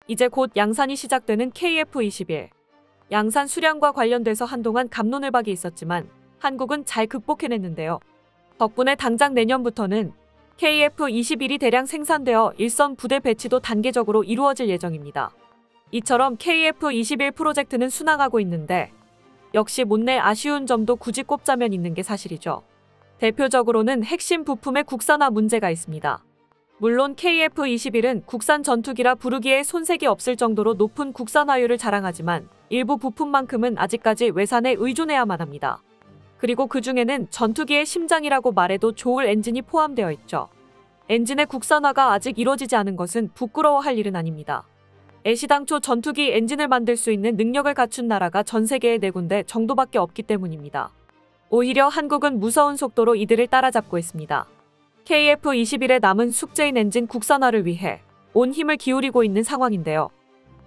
이제 곧 양산이 시작되는 KF-21. 양산 수량과 관련돼서 한동안 갑론을박이 있었지만 한국은 잘 극복해냈는데요. 덕분에 당장 내년부터는 KF-21이 대량 생산되어 일선 부대 배치도 단계적으로 이루어질 예정입니다. 이처럼 KF-21 프로젝트는 순항하고 있는데 역시 못내 아쉬운 점도 굳이 꼽자면 있는 게 사실이죠. 대표적으로는 핵심 부품의 국산화 문제가 있습니다. 물론 KF-21은 국산 전투기라 부르기에 손색이 없을 정도로 높은 국산화율을 자랑하지만 일부 부품만큼은 아직까지 외산에 의존해야만 합니다. 그리고 그 중에는 전투기의 심장이라고 말해도 좋을 엔진이 포함되어 있죠. 엔진의 국산화가 아직 이뤄지지 않은 것은 부끄러워할 일은 아닙니다. 애시당초 전투기 엔진을 만들 수 있는 능력을 갖춘 나라가 전 세계에 4군데 정도밖에 없기 때문입니다. 오히려 한국은 무서운 속도로 이들을 따라잡고 있습니다. KF-21의 남은 숙제인 엔진 국산화를 위해 온 힘을 기울이고 있는 상황인데요.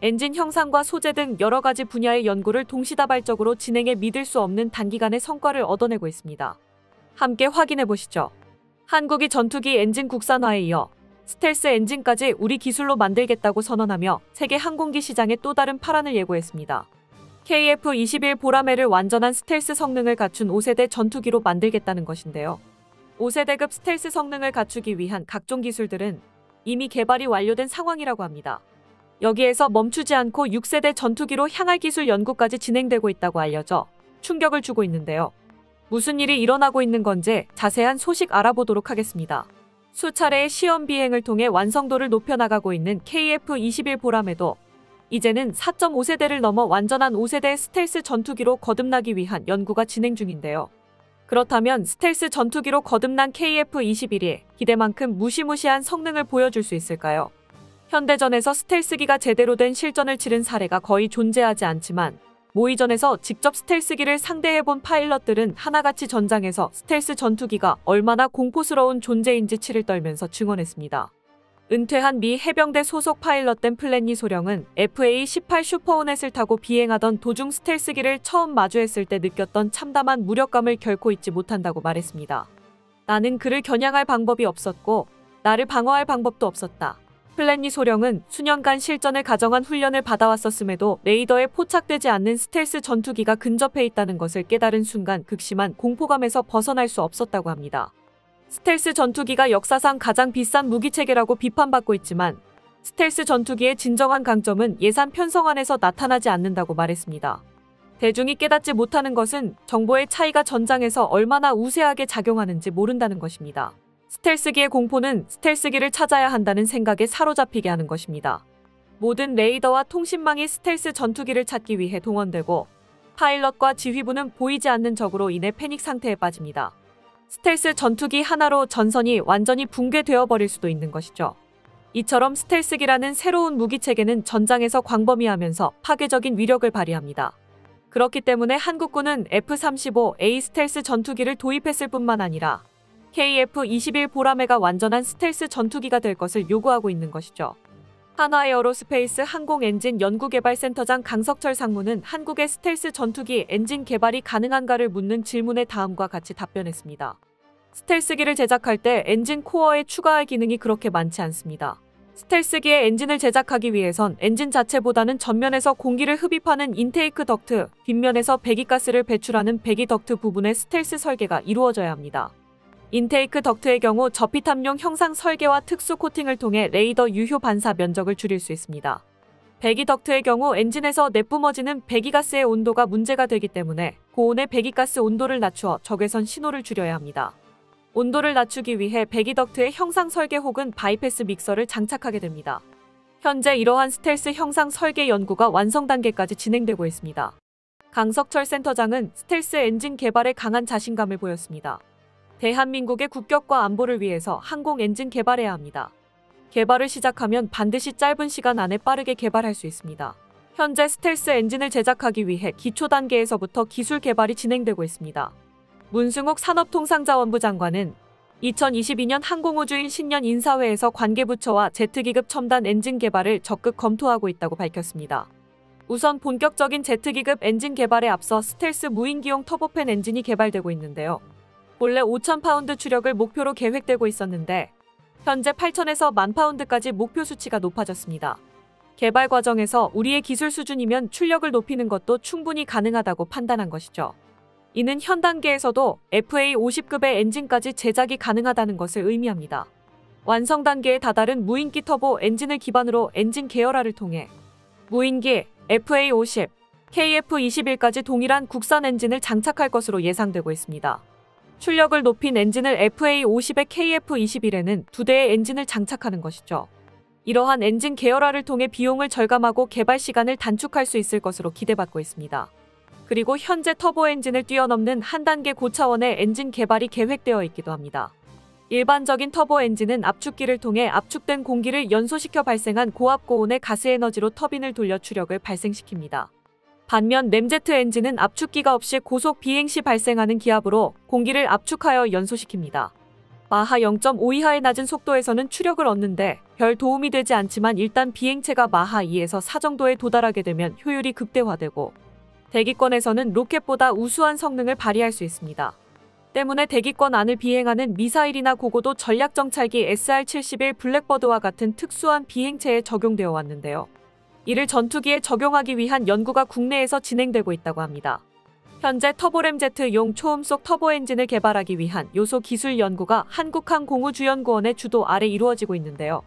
엔진 형상과 소재 등 여러 가지 분야의 연구를 동시다발적으로 진행해 믿을 수 없는 단기간에 성과를 얻어내고 있습니다. 함께 확인해 보시죠. 한국이 전투기 엔진 국산화에 이어 스텔스 엔진까지 우리 기술로 만들겠다고 선언하며 세계 항공기 시장에 또 다른 파란을 예고했습니다. KF-21 보라매를 완전한 스텔스 성능을 갖춘 5세대 전투기로 만들겠다는 것인데요. 5세대급 스텔스 성능을 갖추기 위한 각종 기술들은 이미 개발이 완료된 상황이라고 합니다. 여기에서 멈추지 않고 6세대 전투기로 향할 기술 연구까지 진행되고 있다고 알려져 충격을 주고 있는데요. 무슨 일이 일어나고 있는 건지 자세한 소식 알아보도록 하겠습니다. 수차례의 시험 비행을 통해 완성도를 높여나가고 있는 KF-21 보라매도 이제는 4.5세대를 넘어 완전한 5세대 스텔스 전투기로 거듭나기 위한 연구가 진행 중인데요. 그렇다면 스텔스 전투기로 거듭난 KF-21이 기대만큼 무시무시한 성능을 보여줄 수 있을까요? 현대전에서 스텔스기가 제대로 된 실전을 치른 사례가 거의 존재하지 않지만 모의전에서 직접 스텔스기를 상대해본 파일럿들은 하나같이 전장에서 스텔스 전투기가 얼마나 공포스러운 존재인지 치를 떨면서 증언했습니다. 은퇴한 미 해병대 소속 파일럿된 플랫니 소령은 FA-18 슈퍼호넷을 타고 비행하던 도중 스텔스기를 처음 마주했을 때 느꼈던 참담한 무력감을 결코 잊지 못한다고 말했습니다. 나는 그를 겨냥할 방법이 없었고 나를 방어할 방법도 없었다. 플랫니 소령은 수년간 실전을 가정한 훈련을 받아왔었음에도 레이더에 포착되지 않는 스텔스 전투기가 근접해 있다는 것을 깨달은 순간 극심한 공포감에서 벗어날 수 없었다고 합니다. 스텔스 전투기가 역사상 가장 비싼 무기체계라고 비판받고 있지만 스텔스 전투기의 진정한 강점은 예산 편성 안에서 나타나지 않는다고 말했습니다. 대중이 깨닫지 못하는 것은 정보의 차이가 전장에서 얼마나 우세하게 작용하는지 모른다는 것입니다. 스텔스기의 공포는 스텔스기를 찾아야 한다는 생각에 사로잡히게 하는 것입니다. 모든 레이더와 통신망이 스텔스 전투기를 찾기 위해 동원되고 파일럿과 지휘부는 보이지 않는 적으로 인해 패닉 상태에 빠집니다. 스텔스 전투기 하나로 전선이 완전히 붕괴되어 버릴 수도 있는 것이죠. 이처럼 스텔스기라는 새로운 무기체계는 전장에서 광범위하면서 파괴적인 위력을 발휘합니다. 그렇기 때문에 한국군은 F-35A 스텔스 전투기를 도입했을 뿐만 아니라 KF-21 보라매가 완전한 스텔스 전투기가 될 것을 요구하고 있는 것이죠. 한화에어로스페이스 항공엔진 연구개발센터장 강석철 상무는 한국의 스텔스 전투기 엔진 개발이 가능한가를 묻는 질문에 다음과 같이 답변했습니다. 스텔스기를 제작할 때 엔진 코어에 추가할 기능이 그렇게 많지 않습니다. 스텔스기의 엔진을 제작하기 위해선 엔진 자체보다는 전면에서 공기를 흡입하는 인테이크 덕트, 뒷면에서 배기가스를 배출하는 배기 덕트 부분의 스텔스 설계가 이루어져야 합니다. 인테이크 덕트의 경우 저피탐용 형상 설계와 특수 코팅을 통해 레이더 유효 반사 면적을 줄일 수 있습니다. 배기 덕트의 경우 엔진에서 내뿜어지는 배기가스의 온도가 문제가 되기 때문에 고온의 배기가스 온도를 낮추어 적외선 신호를 줄여야 합니다. 온도를 낮추기 위해 배기 덕트의 형상 설계 혹은 바이패스 믹서를 장착하게 됩니다. 현재 이러한 스텔스 형상 설계 연구가 완성 단계까지 진행되고 있습니다. 강석철 센터장은 스텔스 엔진 개발에 강한 자신감을 보였습니다. 대한민국의 국격과 안보를 위해서 항공 엔진 개발해야 합니다. 개발을 시작하면 반드시 짧은 시간 안에 빠르게 개발할 수 있습니다. 현재 스텔스 엔진을 제작하기 위해 기초 단계에서부터 기술 개발이 진행되고 있습니다. 문승욱 산업통상자원부 장관은 2022년 항공우주인 신년 인사회에서 관계부처와 제트기급 첨단 엔진 개발을 적극 검토하고 있다고 밝혔습니다. 우선 본격적인 제트기급 엔진 개발에 앞서 스텔스 무인기용 터보팬 엔진이 개발되고 있는데요. 본래 5,000파운드 추력을 목표로 계획되고 있었는데 현재 8,000에서 10,000파운드까지 목표 수치가 높아졌습니다. 개발 과정에서 우리의 기술 수준이면 출력을 높이는 것도 충분히 가능하다고 판단한 것이죠. 이는 현 단계에서도 FA50급의 엔진까지 제작이 가능하다는 것을 의미합니다. 완성 단계에 다다른 무인기 터보 엔진을 기반으로 엔진 계열화를 통해 무인기 FA50, KF21까지 동일한 국산 엔진을 장착할 것으로 예상되고 있습니다. 출력을 높인 엔진을 FA50에 KF21에는 2대의 엔진을 장착하는 것이죠. 이러한 엔진 계열화를 통해 비용을 절감하고 개발 시간을 단축할 수 있을 것으로 기대받고 있습니다. 그리고 현재 터보 엔진을 뛰어넘는 한 단계 고차원의 엔진 개발이 계획되어 있기도 합니다. 일반적인 터보 엔진은 압축기를 통해 압축된 공기를 연소시켜 발생한 고압 고온의 가스에너지로 터빈을 돌려 추력을 발생시킵니다. 반면 램제트 엔진은 압축기가 없이 고속 비행 시 발생하는 기압으로 공기를 압축하여 연소시킵니다. 마하 0.5 이하의 낮은 속도에서는 추력을 얻는데 별 도움이 되지 않지만 일단 비행체가 마하 2에서 4 정도에 도달하게 되면 효율이 극대화되고 대기권에서는 로켓보다 우수한 성능을 발휘할 수 있습니다. 때문에 대기권 안을 비행하는 미사일이나 고고도 전략정찰기 SR-71 블랙버드와 같은 특수한 비행체에 적용되어 왔는데요. 이를 전투기에 적용하기 위한 연구가 국내에서 진행되고 있다고 합니다. 현재 터보램제트용 초음속 터보 엔진을 개발하기 위한 요소 기술 연구가 한국항공우주연구원의 주도 아래 이루어지고 있는데요.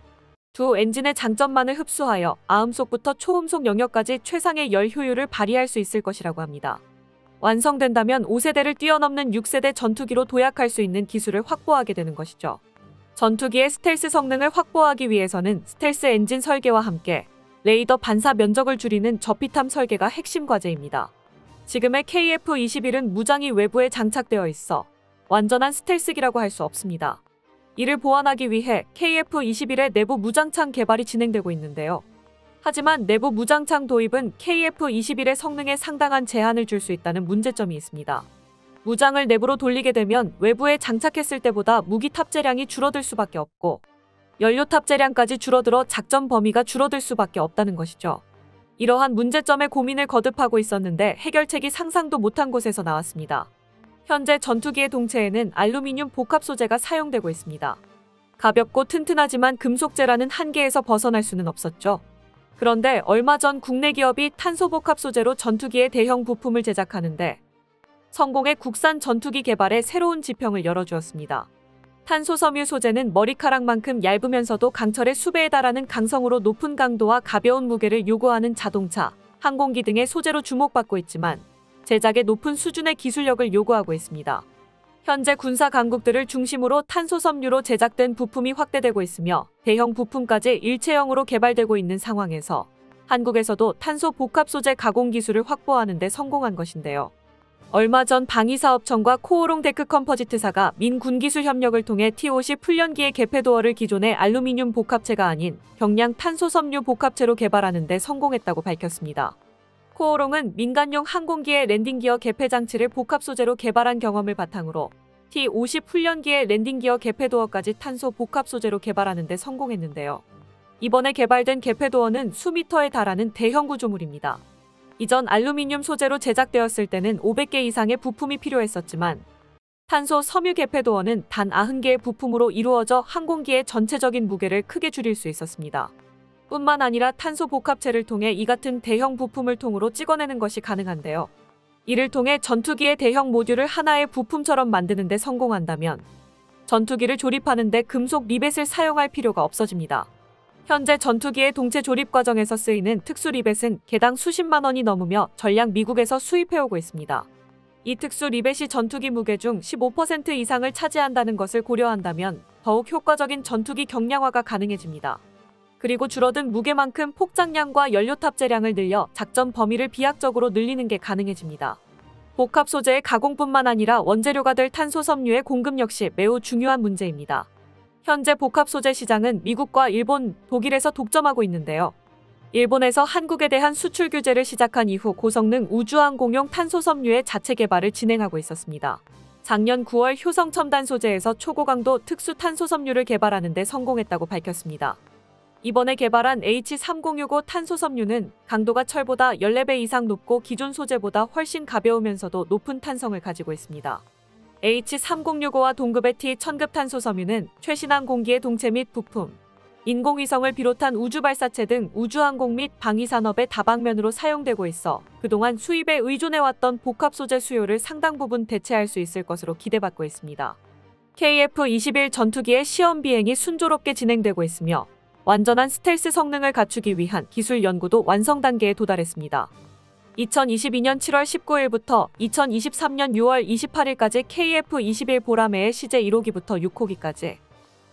두 엔진의 장점만을 흡수하여 아음속부터 초음속 영역까지 최상의 열 효율을 발휘할 수 있을 것이라고 합니다. 완성된다면 5세대를 뛰어넘는 6세대 전투기로 도약할 수 있는 기술을 확보하게 되는 것이죠. 전투기의 스텔스 성능을 확보하기 위해서는 스텔스 엔진 설계와 함께 레이더 반사 면적을 줄이는 저피탐 설계가 핵심 과제입니다. 지금의 KF-21은 무장이 외부에 장착되어 있어 완전한 스텔스기라고 할 수 없습니다. 이를 보완하기 위해 KF-21의 내부 무장창 개발이 진행되고 있는데요. 하지만 내부 무장창 도입은 KF-21의 성능에 상당한 제한을 줄 수 있다는 문제점이 있습니다. 무장을 내부로 돌리게 되면 외부에 장착했을 때보다 무기 탑재량이 줄어들 수밖에 없고 연료 탑재량까지 줄어들어 작전 범위가 줄어들 수밖에 없다는 것이죠. 이러한 문제점에 고민을 거듭하고 있었는데 해결책이 상상도 못한 곳에서 나왔습니다. 현재 전투기의 동체에는 알루미늄 복합 소재가 사용되고 있습니다. 가볍고 튼튼하지만 금속재라는 한계에서 벗어날 수는 없었죠. 그런데 얼마 전 국내 기업이 탄소 복합 소재로 전투기의 대형 부품을 제작하는데 성공의 국산 전투기 개발에 새로운 지평을 열어주었습니다. 탄소 섬유 소재는 머리카락만큼 얇으면서도 강철의 수배에 달하는 강성으로 높은 강도와 가벼운 무게를 요구하는 자동차, 항공기 등의 소재로 주목받고 있지만 제작에 높은 수준의 기술력을 요구하고 있습니다. 현재 군사 강국들을 중심으로 탄소 섬유로 제작된 부품이 확대되고 있으며 대형 부품까지 일체형으로 개발되고 있는 상황에서 한국에서도 탄소 복합 소재 가공 기술을 확보하는 데 성공한 것인데요. 얼마 전 방위사업청과 코오롱 데크 컴포지트사가 민군기술 협력을 통해 T-50 훈련기의 개폐도어를 기존의 알루미늄 복합체가 아닌 경량 탄소 섬유 복합체로 개발하는 데 성공했다고 밝혔습니다. 코오롱은 민간용 항공기의 랜딩기어 개폐 장치를 복합 소재로 개발한 경험을 바탕으로 T-50 훈련기의 랜딩기어 개폐도어까지 탄소 복합 소재로 개발하는 데 성공했는데요. 이번에 개발된 개폐도어는 수미터에 달하는 대형 구조물입니다. 이전 알루미늄 소재로 제작되었을 때는 500개 이상의 부품이 필요했었지만 탄소 섬유 개폐도어는 단 90개의 부품으로 이루어져 항공기의 전체적인 무게를 크게 줄일 수 있었습니다. 뿐만 아니라 탄소 복합체를 통해 이 같은 대형 부품을 통으로 찍어내는 것이 가능한데요. 이를 통해 전투기의 대형 모듈을 하나의 부품처럼 만드는 데 성공한다면 전투기를 조립하는 데 금속 리벳을 사용할 필요가 없어집니다. 현재 전투기의 동체 조립 과정에서 쓰이는 특수 리벳은 개당 수십만 원이 넘으며 전량 미국에서 수입해오고 있습니다. 이 특수 리벳이 전투기 무게 중 15% 이상을 차지한다는 것을 고려한다면 더욱 효과적인 전투기 경량화가 가능해집니다. 그리고 줄어든 무게만큼 폭장량과 연료 탑재량을 늘려 작전 범위를 비약적으로 늘리는 게 가능해집니다. 복합 소재의 가공뿐만 아니라 원재료가 될 탄소 섬유의 공급 역시 매우 중요한 문제입니다. 현재 복합 소재 시장은 미국과 일본, 독일에서 독점하고 있는데요. 일본에서 한국에 대한 수출 규제를 시작한 이후 고성능 우주항공용 탄소 섬유의 자체 개발을 진행하고 있었습니다. 작년 9월 효성 첨단 소재에서 초고강도 특수 탄소 섬유를 개발하는 데 성공했다고 밝혔습니다. 이번에 개발한 H3065 탄소 섬유는 강도가 철보다 14배 이상 높고 기존 소재보다 훨씬 가벼우면서도 높은 탄성을 가지고 있습니다. H3065와 동급의 T1000급 탄소 섬유는 최신한 공기의 동체 및 부품, 인공위성을 비롯한 우주발사체 등 우주항공 및 방위산업의 다방면으로 사용되고 있어 그동안 수입에 의존해왔던 복합소재 수요를 상당 부분 대체할 수 있을 것으로 기대받고 있습니다. KF-21 전투기의 시험 비행이 순조롭게 진행되고 있으며 완전한 스텔스 성능을 갖추기 위한 기술 연구도 완성 단계에 도달했습니다. 2022년 7월 19일부터 2023년 6월 28일까지 KF-21 보라매의 시제 1호기부터 6호기까지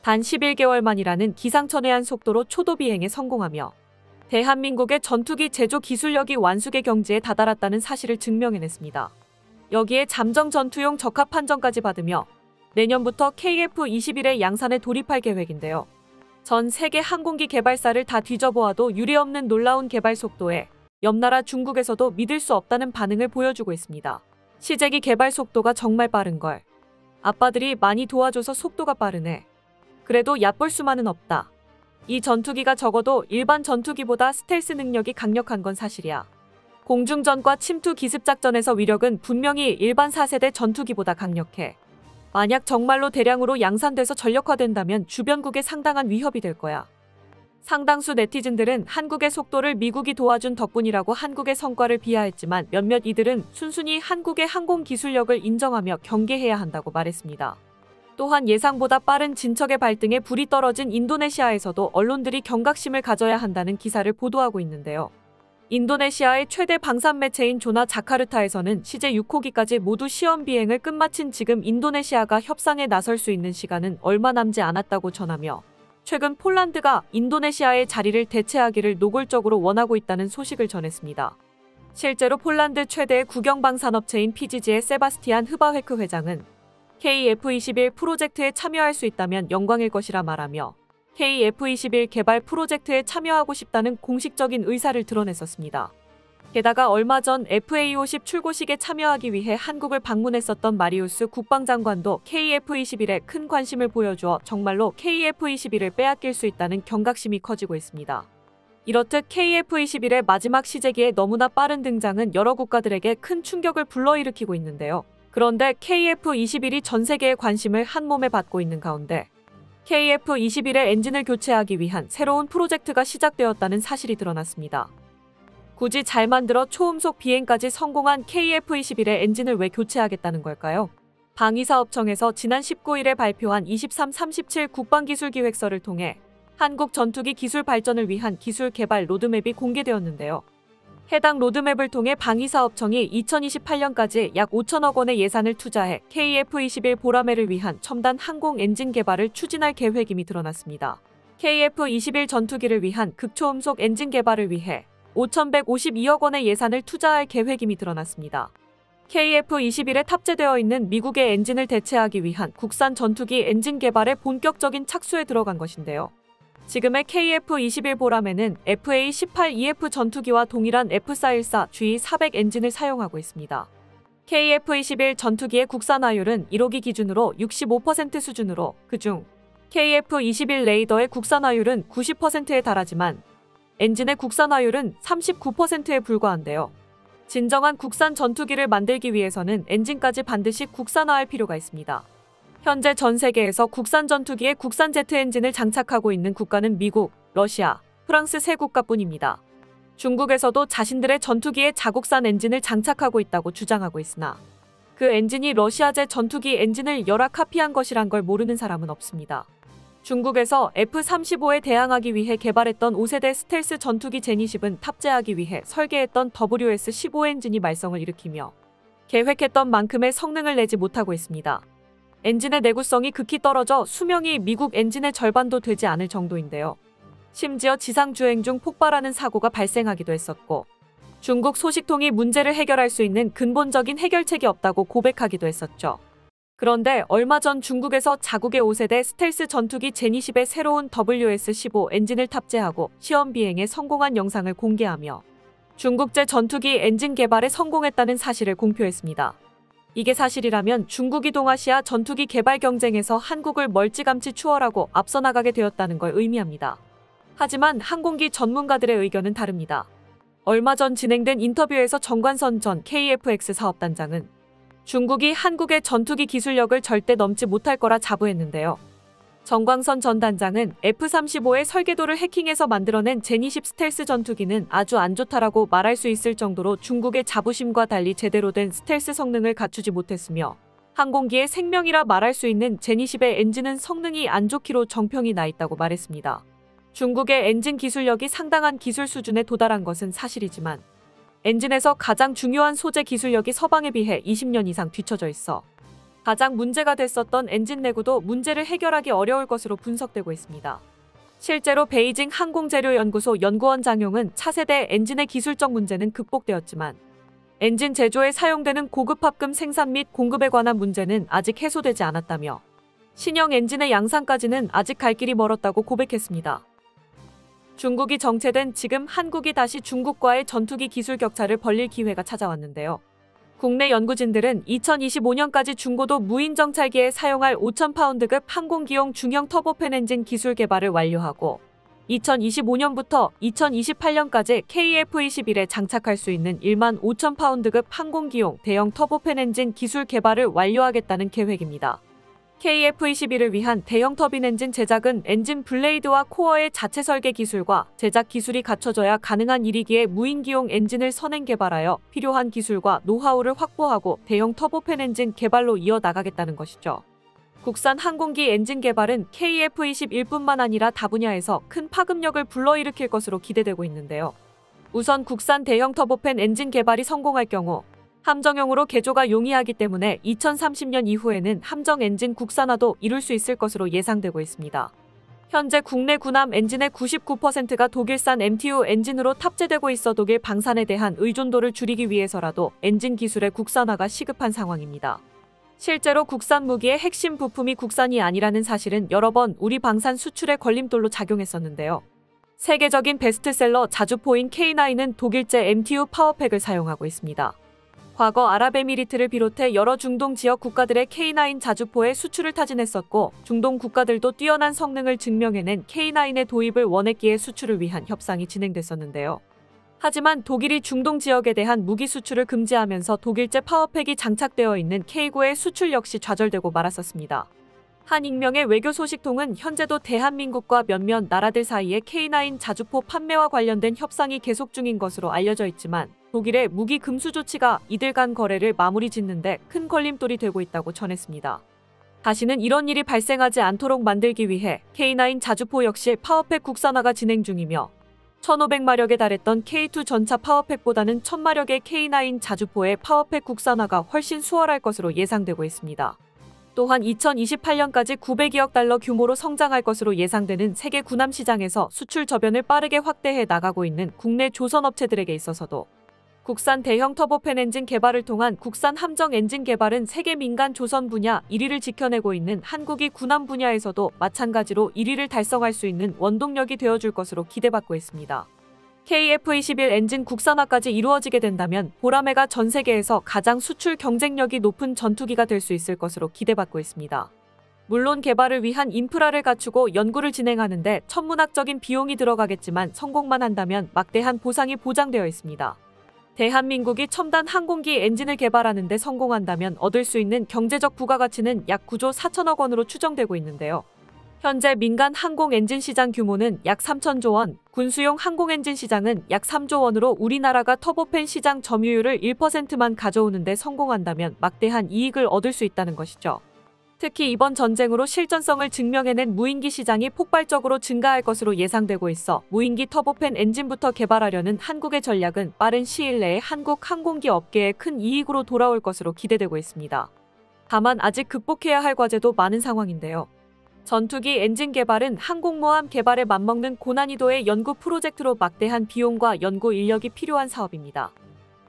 단 11개월 만이라는 기상천외한 속도로 초도 비행에 성공하며 대한민국의 전투기 제조 기술력이 완숙의 경지에 다다랐다는 사실을 증명해냈습니다. 여기에 잠정 전투용 적합 판정까지 받으며 내년부터 KF-21의 양산에 돌입할 계획인데요. 전 세계 항공기 개발사를 다 뒤져보아도 유례없는 놀라운 개발 속도에 옆나라 중국에서도 믿을 수 없다는 반응을 보여주고 있습니다. 시제기 개발 속도가 정말 빠른걸. 아빠들이 많이 도와줘서 속도가 빠르네. 그래도 얕볼 수만은 없다. 이 전투기가 적어도 일반 전투기보다 스텔스 능력이 강력한 건 사실이야. 공중전과 침투 기습작전에서 위력은 분명히 일반 4세대 전투기보다 강력해. 만약 정말로 대량으로 양산돼서 전력화된다면 주변국에 상당한 위협이 될 거야. 상당수 네티즌들은 한국의 속도를 미국이 도와준 덕분이라고 한국의 성과를 비하했지만 몇몇 이들은 순순히 한국의 항공 기술력을 인정하며 경계해야 한다고 말했습니다. 또한 예상보다 빠른 진척의 발등에 불이 떨어진 인도네시아에서도 언론들이 경각심을 가져야 한다는 기사를 보도하고 있는데요. 인도네시아의 최대 방산 매체인 조나 자카르타에서는 시제 6호기까지 모두 시험 비행을 끝마친 지금 인도네시아가 협상에 나설 수 있는 시간은 얼마 남지 않았다고 전하며 최근 폴란드가 인도네시아의 자리를 대체하기를 노골적으로 원하고 있다는 소식을 전했습니다. 실제로 폴란드 최대의 국영방산업체인 PGG의 세바스티안 흐바회크 회장은 KF-21 프로젝트에 참여할 수 있다면 영광일 것이라 말하며 KF-21 개발 프로젝트에 참여하고 싶다는 공식적인 의사를 드러냈었습니다. 게다가 얼마 전 FA-50 출고식에 참여하기 위해 한국을 방문했었던 마리우스 국방장관도 KF-21에 큰 관심을 보여주어 정말로 KF-21을 빼앗길 수 있다는 경각심이 커지고 있습니다. 이렇듯 KF-21의 마지막 시제기의 너무나 빠른 등장은 여러 국가들에게 큰 충격을 불러일으키고 있는데요. 그런데 KF-21이 전 세계의 관심을 한몸에 받고 있는 가운데 KF-21의 엔진을 교체하기 위한 새로운 프로젝트가 시작되었다는 사실이 드러났습니다. 굳이 잘 만들어 초음속 비행까지 성공한 KF-21의 엔진을 왜 교체하겠다는 걸까요? 방위사업청에서 지난 19일에 발표한 23-37 국방기술기획서를 통해 한국 전투기 기술 발전을 위한 기술 개발 로드맵이 공개되었는데요. 해당 로드맵을 통해 방위사업청이 2028년까지 약 5천억 원의 예산을 투자해 KF-21 보라매를 위한 첨단 항공 엔진 개발을 추진할 계획임이 드러났습니다. KF-21 전투기를 위한 극초음속 엔진 개발을 위해 5,152억 원의 예산을 투자할 계획임이 드러났습니다. KF-21에 탑재되어 있는 미국의 엔진을 대체하기 위한 국산 전투기 엔진 개발에 본격적인 착수에 들어간 것인데요. 지금의 KF-21 보라매는 FA-18EF 전투기와 동일한 F414 GE400 엔진을 사용하고 있습니다. KF-21 전투기의 국산화율은 1호기 기준으로 65% 수준으로 그중 KF-21 레이더의 국산화율은 90%에 달하지만 엔진의 국산화율은 39%에 불과한데요. 진정한 국산 전투기를 만들기 위해서는 엔진까지 반드시 국산화할 필요가 있습니다. 현재 전 세계에서 국산 전투기에 국산 제트 엔진을 장착하고 있는 국가는 미국, 러시아, 프랑스 3국가뿐입니다. 중국에서도 자신들의 전투기에 자국산 엔진을 장착하고 있다고 주장하고 있으나 그 엔진이 러시아제 전투기 엔진을 열화 카피한 것이란 걸 모르는 사람은 없습니다. 중국에서 F-35에 대항하기 위해 개발했던 5세대 스텔스 전투기 제니10은 탑재하기 위해 설계했던 WS-15 엔진이 말썽을 일으키며 계획했던 만큼의 성능을 내지 못하고 있습니다. 엔진의 내구성이 극히 떨어져 수명이 미국 엔진의 절반도 되지 않을 정도인데요. 심지어 지상주행 중 폭발하는 사고가 발생하기도 했었고 중국 소식통이 문제를 해결할 수 있는 근본적인 해결책이 없다고 고백하기도 했었죠. 그런데 얼마 전 중국에서 자국의 5세대 스텔스 전투기 제니10의 새로운 WS-15 엔진을 탑재하고 시험 비행에 성공한 영상을 공개하며 중국제 전투기 엔진 개발에 성공했다는 사실을 공표했습니다. 이게 사실이라면 중국이 동아시아 전투기 개발 경쟁에서 한국을 멀찌감치 추월하고 앞서 나가게 되었다는 걸 의미합니다. 하지만 항공기 전문가들의 의견은 다릅니다. 얼마 전 진행된 인터뷰에서 정관선 전 KF-X 사업단장은 중국이 한국의 전투기 기술력을 절대 넘지 못할 거라 자부했는데요. 정광선 전 단장은 F-35의 설계도를 해킹해서 만들어낸 제니10 스텔스 전투기는 아주 안 좋다라고 말할 수 있을 정도로 중국의 자부심과 달리 제대로 된 스텔스 성능을 갖추지 못했으며 항공기의 생명이라 말할 수 있는 제니10의 엔진은 성능이 안 좋기로 정평이 나 있다고 말했습니다. 중국의 엔진 기술력이 상당한 기술 수준에 도달한 것은 사실이지만 엔진에서 가장 중요한 소재 기술력이 서방에 비해 20년 이상 뒤처져 있어 가장 문제가 됐었던 엔진 내구도 문제를 해결하기 어려울 것으로 분석되고 있습니다. 실제로 베이징 항공재료연구소 연구원 장용은 차세대 엔진의 기술적 문제는 극복되었지만 엔진 제조에 사용되는 고급 합금 생산 및 공급에 관한 문제는 아직 해소되지 않았다며 신형 엔진의 양산까지는 아직 갈 길이 멀었다고 고백했습니다. 중국이 정체된 지금 한국이 다시 중국과의 전투기 기술 격차를 벌릴 기회가 찾아왔는데요. 국내 연구진들은 2025년까지 중고도 무인 정찰기에 사용할 5,000파운드급 항공기용 중형 터보팬 엔진 기술 개발을 완료하고 2025년부터 2028년까지 KF-21에 장착할 수 있는 15,000파운드급 항공기용 대형 터보팬 엔진 기술 개발을 완료하겠다는 계획입니다. KF-21을 위한 대형 터빈 엔진 제작은 엔진 블레이드와 코어의 자체 설계 기술과 제작 기술이 갖춰져야 가능한 일이기에 무인기용 엔진을 선행 개발하여 필요한 기술과 노하우를 확보하고 대형 터보팬 엔진 개발로 이어나가겠다는 것이죠. 국산 항공기 엔진 개발은 KF-21뿐만 아니라 다 분야에서 큰 파급력을 불러일으킬 것으로 기대되고 있는데요. 우선 국산 대형 터보팬 엔진 개발이 성공할 경우 함정용으로 개조가 용이하기 때문에 2030년 이후에는 함정 엔진 국산화도 이룰 수 있을 것으로 예상되고 있습니다. 현재 국내 군함 엔진의 99%가 독일산 MTU 엔진으로 탑재되고 있어 독일 방산에 대한 의존도를 줄이기 위해서라도 엔진 기술의 국산화가 시급한 상황입니다. 실제로 국산 무기의 핵심 부품이 국산이 아니라는 사실은 여러 번 우리 방산 수출의 걸림돌로 작용했었는데요. 세계적인 베스트셀러 자주포인 K9은 독일제 MTU 파워팩을 사용하고 있습니다. 과거 아랍에미리트를 비롯해 여러 중동 지역 국가들의 K9 자주포에 수출을 타진했었고 중동 국가들도 뛰어난 성능을 증명해낸 K9의 도입을 원했기에 수출을 위한 협상이 진행됐었는데요. 하지만 독일이 중동 지역에 대한 무기 수출을 금지하면서 독일제 파워팩이 장착되어 있는 K9의 수출 역시 좌절되고 말았었습니다. 한 익명의 외교 소식통은 현재도 대한민국과 몇몇 나라들 사이에 K9 자주포 판매와 관련된 협상이 계속 중인 것으로 알려져 있지만 독일의 무기 금수 조치가 이들 간 거래를 마무리 짓는데 큰 걸림돌이 되고 있다고 전했습니다. 다시는 이런 일이 발생하지 않도록 만들기 위해 K9 자주포 역시 파워팩 국산화가 진행 중이며 1500마력에 달했던 K2 전차 파워팩보다는 1000마력의 K9 자주포의 파워팩 국산화가 훨씬 수월할 것으로 예상되고 있습니다. 또한 2028년까지 900억 달러 규모로 성장할 것으로 예상되는 세계 군함 시장에서 수출 저변을 빠르게 확대해 나가고 있는 국내 조선업체들에게 있어서도 국산 대형 터보팬 엔진 개발을 통한 국산 함정 엔진 개발은 세계 민간 조선 분야 1위를 지켜내고 있는 한국이 군함 분야에서도 마찬가지로 1위를 달성할 수 있는 원동력이 되어줄 것으로 기대받고 있습니다. KF-21 엔진 국산화까지 이루어지게 된다면 보라매가 전 세계에서 가장 수출 경쟁력이 높은 전투기가 될 수 있을 것으로 기대받고 있습니다. 물론 개발을 위한 인프라를 갖추고 연구를 진행하는데 천문학적인 비용이 들어가겠지만 성공만 한다면 막대한 보상이 보장되어 있습니다. 대한민국이 첨단 항공기 엔진을 개발하는 데 성공한다면 얻을 수 있는 경제적 부가가치는 약 9조 4천억 원으로 추정되고 있는데요. 현재 민간 항공 엔진 시장 규모는 약 3천조 원, 군수용 항공 엔진 시장은 약 3조 원으로 우리나라가 터보팬 시장 점유율을 1%만 가져오는 데 성공한다면 막대한 이익을 얻을 수 있다는 것이죠. 특히 이번 전쟁으로 실전성을 증명해낸 무인기 시장이 폭발적으로 증가할 것으로 예상되고 있어 무인기 터보팬 엔진부터 개발하려는 한국의 전략은 빠른 시일 내에 한국 항공기 업계에 큰 이익으로 돌아올 것으로 기대되고 있습니다. 다만 아직 극복해야 할 과제도 많은 상황인데요. 전투기 엔진 개발은 항공모함 개발에 맞먹는 고난이도의 연구 프로젝트로 막대한 비용과 연구 인력이 필요한 사업입니다.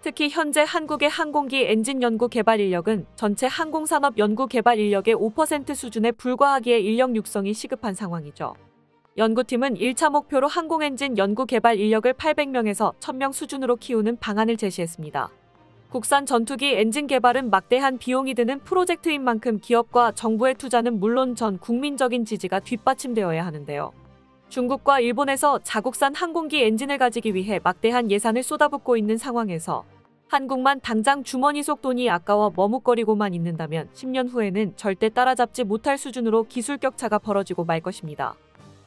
특히 현재 한국의 항공기 엔진 연구 개발 인력은 전체 항공산업 연구 개발 인력의 5% 수준에 불과하기에 인력 육성이 시급한 상황이죠. 연구팀은 1차 목표로 항공 엔진 연구 개발 인력을 800명에서 1000명 수준으로 키우는 방안을 제시했습니다. 국산 전투기 엔진 개발은 막대한 비용이 드는 프로젝트인 만큼 기업과 정부의 투자는 물론 전 국민적인 지지가 뒷받침되어야 하는데요. 중국과 일본에서 자국산 항공기 엔진을 가지기 위해 막대한 예산을 쏟아붓고 있는 상황에서 한국만 당장 주머니 속 돈이 아까워 머뭇거리고만 있는다면 10년 후에는 절대 따라잡지 못할 수준으로 기술 격차가 벌어지고 말 것입니다.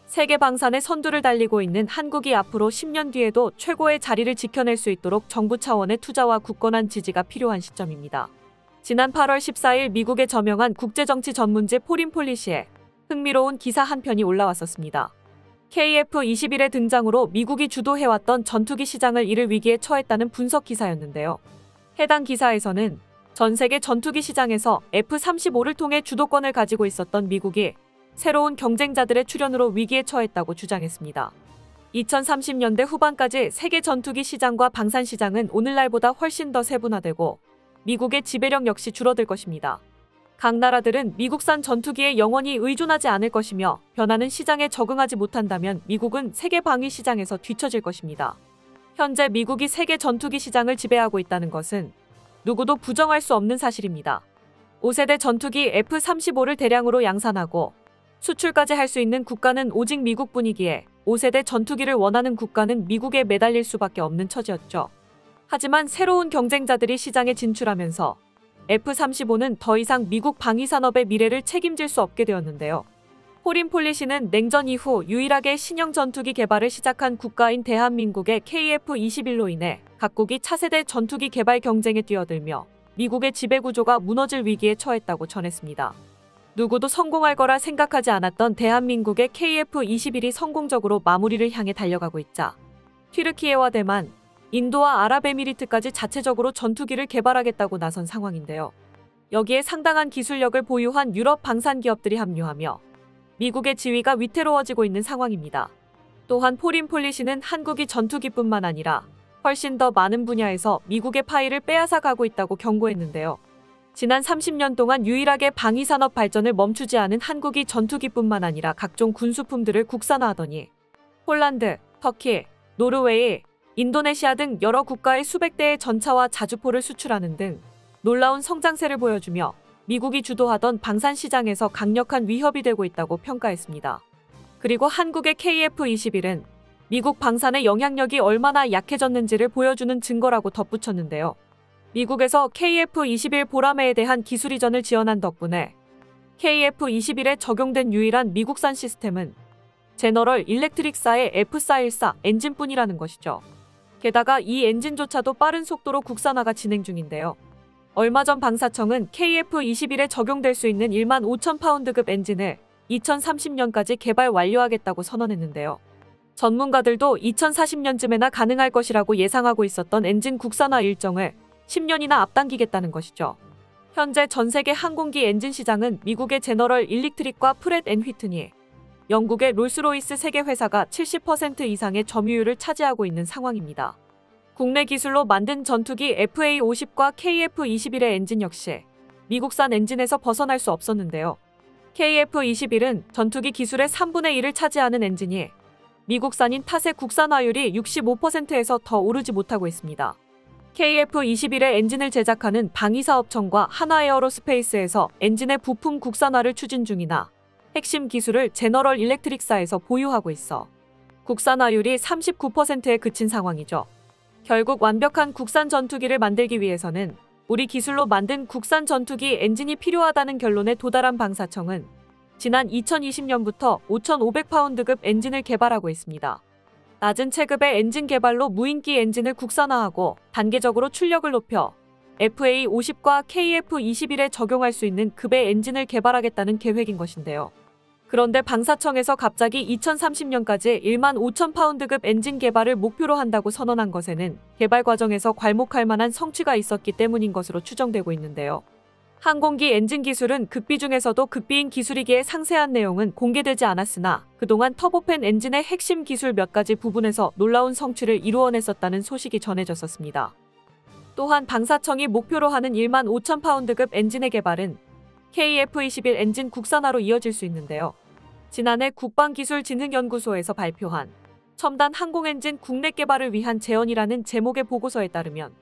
세계 방산의 선두를 달리고 있는 한국이 앞으로 10년 뒤에도 최고의 자리를 지켜낼 수 있도록 정부 차원의 투자와 굳건한 지지가 필요한 시점입니다. 지난 8월 14일 미국의 저명한 국제정치 전문지 포린폴리시에 흥미로운 기사 한 편이 올라왔었습니다. KF-21의 등장으로 미국이 주도해왔던 전투기 시장을 잃을 위기에 처했다는 분석 기사였는데요. 해당 기사에서는 전 세계 전투기 시장에서 F-35를 통해 주도권을 가지고 있었던 미국이 새로운 경쟁자들의 출현으로 위기에 처했다고 주장했습니다. 2030년대 후반까지 세계 전투기 시장과 방산 시장은 오늘날보다 훨씬 더 세분화되고 미국의 지배력 역시 줄어들 것입니다. 각 나라들은 미국산 전투기에 영원히 의존하지 않을 것이며 변하는 시장에 적응하지 못한다면 미국은 세계 방위 시장에서 뒤처질 것입니다. 현재 미국이 세계 전투기 시장을 지배하고 있다는 것은 누구도 부정할 수 없는 사실입니다. 5세대 전투기 F-35를 대량으로 양산하고 수출까지 할 수 있는 국가는 오직 미국뿐이기에 5세대 전투기를 원하는 국가는 미국에 매달릴 수밖에 없는 처지였죠. 하지만 새로운 경쟁자들이 시장에 진출하면서 F-35는 더 이상 미국 방위산업의 미래를 책임질 수 없게 되었는데요. 포린폴리시는 냉전 이후 유일하게 신형 전투기 개발을 시작한 국가인 대한민국의 KF-21로 인해 각국이 차세대 전투기 개발 경쟁에 뛰어들며 미국의 지배구조가 무너질 위기에 처했다고 전했습니다. 누구도 성공할 거라 생각하지 않았던 대한민국의 KF-21이 성공적으로 마무리를 향해 달려가고 있자 튀르키예와 대만, 인도와 아랍에미리트까지 자체적으로 전투기를 개발하겠다고 나선 상황인데요. 여기에 상당한 기술력을 보유한 유럽 방산 기업들이 합류하며 미국의 지위가 위태로워지고 있는 상황입니다. 또한 포린폴리시는 한국이 전투기뿐만 아니라 훨씬 더 많은 분야에서 미국의 파이를 빼앗아 가고 있다고 경고했는데요. 지난 30년 동안 유일하게 방위산업 발전을 멈추지 않은 한국이 전투기뿐만 아니라 각종 군수품들을 국산화하더니 폴란드, 터키, 노르웨이, 인도네시아 등 여러 국가의 수백 대의 전차와 자주포를 수출하는 등 놀라운 성장세를 보여주며 미국이 주도하던 방산 시장에서 강력한 위협이 되고 있다고 평가했습니다. 그리고 한국의 KF-21은 미국 방산의 영향력이 얼마나 약해졌는지를 보여주는 증거라고 덧붙였는데요. 미국에서 KF-21 보라매에 대한 기술 이전을 지원한 덕분에 KF-21에 적용된 유일한 미국산 시스템은 제너럴 일렉트릭사의 F414 엔진뿐이라는 것이죠. 게다가 이 엔진조차도 빠른 속도로 국산화가 진행 중인데요. 얼마 전 방사청은 KF-21에 적용될 수 있는 1만 5천 파운드급 엔진을 2030년까지 개발 완료하겠다고 선언했는데요. 전문가들도 2040년쯤에나 가능할 것이라고 예상하고 있었던 엔진 국산화 일정을 10년이나 앞당기겠다는 것이죠. 현재 전 세계 항공기 엔진 시장은 미국의 제너럴 일렉트릭과 프렛 앤 휘트니, 영국의 롤스로이스 세계 회사가 70% 이상의 점유율을 차지하고 있는 상황입니다. 국내 기술로 만든 전투기 FA-50과 KF-21의 엔진 역시 미국산 엔진에서 벗어날 수 없었는데요. KF-21은 전투기 기술의 3분의 1을 차지하는 엔진이 미국산인 탓에 국산화율이 65%에서 더 오르지 못하고 있습니다. KF-21의 엔진을 제작하는 방위사업청과 한화에어로스페이스에서 엔진의 부품 국산화를 추진 중이나 핵심 기술을 제너럴 일렉트릭사에서 보유하고 있어 국산화율이 39%에 그친 상황이죠. 결국 완벽한 국산 전투기를 만들기 위해서는 우리 기술로 만든 국산 전투기 엔진이 필요하다는 결론에 도달한 방사청은 지난 2020년부터 5,500파운드급 엔진을 개발하고 있습니다. 낮은 체급의 엔진 개발로 무인기 엔진을 국산화하고 단계적으로 출력을 높여 FA-50과 KF-21에 적용할 수 있는 급의 엔진을 개발하겠다는 계획인 것인데요. 그런데 방사청에서 갑자기 2030년까지 1만 5천 파운드급 엔진 개발을 목표로 한다고 선언한 것에는 개발 과정에서 괄목할 만한 성취가 있었기 때문인 것으로 추정되고 있는데요. 항공기 엔진 기술은 극비 중에서도 극비인 기술이기에 상세한 내용은 공개되지 않았으나 그동안 터보팬 엔진의 핵심 기술 몇 가지 부분에서 놀라운 성취를 이루어냈었다는 소식이 전해졌었습니다. 또한 방사청이 목표로 하는 1만 5천 파운드급 엔진의 개발은 KF-21 엔진 국산화로 이어질 수 있는데요. 지난해 국방기술진흥연구소에서 발표한 첨단 항공엔진 국내 개발을 위한 제언이라는 제목의 보고서에 따르면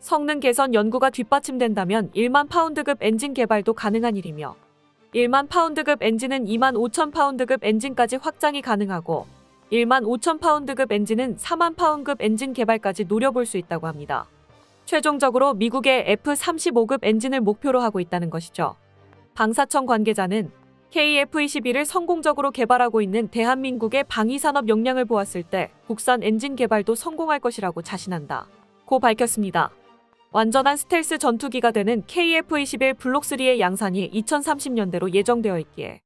성능 개선 연구가 뒷받침된다면 1만 파운드급 엔진 개발도 가능한 일이며 1만 파운드급 엔진은 2만 5천 파운드급 엔진까지 확장이 가능하고 1만 5천 파운드급 엔진은 4만 파운드급 엔진 개발까지 노려볼 수 있다고 합니다. 최종적으로 미국의 F-35급 엔진을 목표로 하고 있다는 것이죠. 방사청 관계자는 KF-21을 성공적으로 개발하고 있는 대한민국의 방위산업 역량을 보았을 때 국산 엔진 개발도 성공할 것이라고 자신한다. 고 밝혔습니다. 완전한 스텔스 전투기가 되는 KF-21 블록3의 양산이 2030년대로 예정되어 있기에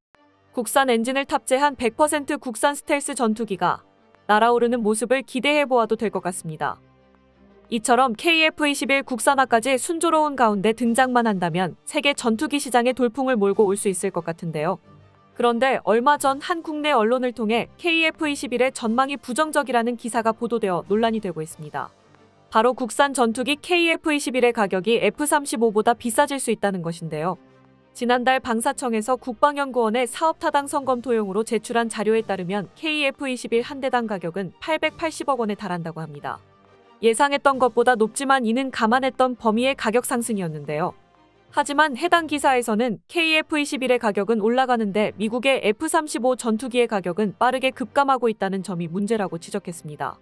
국산 엔진을 탑재한 100% 국산 스텔스 전투기가 날아오르는 모습을 기대해보아도 될 것 같습니다. 이처럼 KF-21 국산화까지 순조로운 가운데 등장만 한다면 세계 전투기 시장에 돌풍을 몰고 올 수 있을 것 같은데요. 그런데 얼마 전 한 국내 언론을 통해 KF-21의 전망이 부정적이라는 기사가 보도되어 논란이 되고 있습니다. 바로 국산 전투기 KF-21의 가격이 F-35보다 비싸질 수 있다는 것인데요. 지난달 방사청에서 국방연구원의 사업타당 성검토용으로 제출한 자료에 따르면 KF-21 한 대당 가격은 880억 원에 달한다고 합니다. 예상했던 것보다 높지만 이는 감안했던 범위의 가격 상승이었는데요. 하지만 해당 기사에서는 KF-21의 가격은 올라가는데 미국의 F-35 전투기의 가격은 빠르게 급감하고 있다는 점이 문제라고 지적했습니다.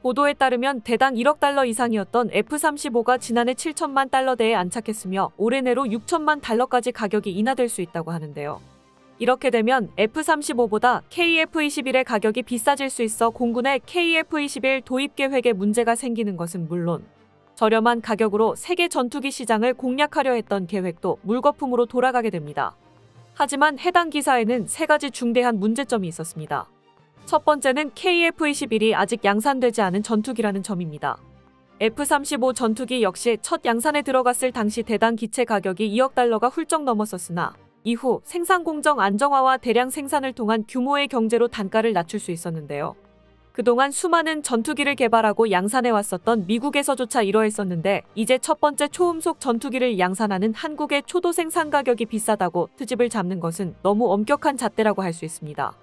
보도에 따르면 대당 1억 달러 이상이었던 F-35가 지난해 7천만 달러대에 안착했으며 올해 내로 6천만 달러까지 가격이 인하될 수 있다고 하는데요. 이렇게 되면 F-35보다 KF-21의 가격이 비싸질 수 있어 공군의 KF-21 도입 계획에 문제가 생기는 것은 물론 저렴한 가격으로 세계 전투기 시장을 공략하려 했던 계획도 물거품으로 돌아가게 됩니다. 하지만 해당 기사에는 세 가지 중대한 문제점이 있었습니다. 첫 번째는 KF-21이 아직 양산되지 않은 전투기라는 점입니다. F-35 전투기 역시 첫 양산에 들어갔을 당시 대당 기체 가격이 2억 달러가 훌쩍 넘었었으나 이후 생산 공정 안정화와 대량 생산을 통한 규모의 경제로 단가를 낮출 수 있었는데요. 그동안 수많은 전투기를 개발하고 양산해왔었던 미국에서조차 이러했었는데 이제 첫 번째 초음속 전투기를 양산하는 한국의 초도 생산 가격이 비싸다고 트집을 잡는 것은 너무 엄격한 잣대라고 할 수 있습니다.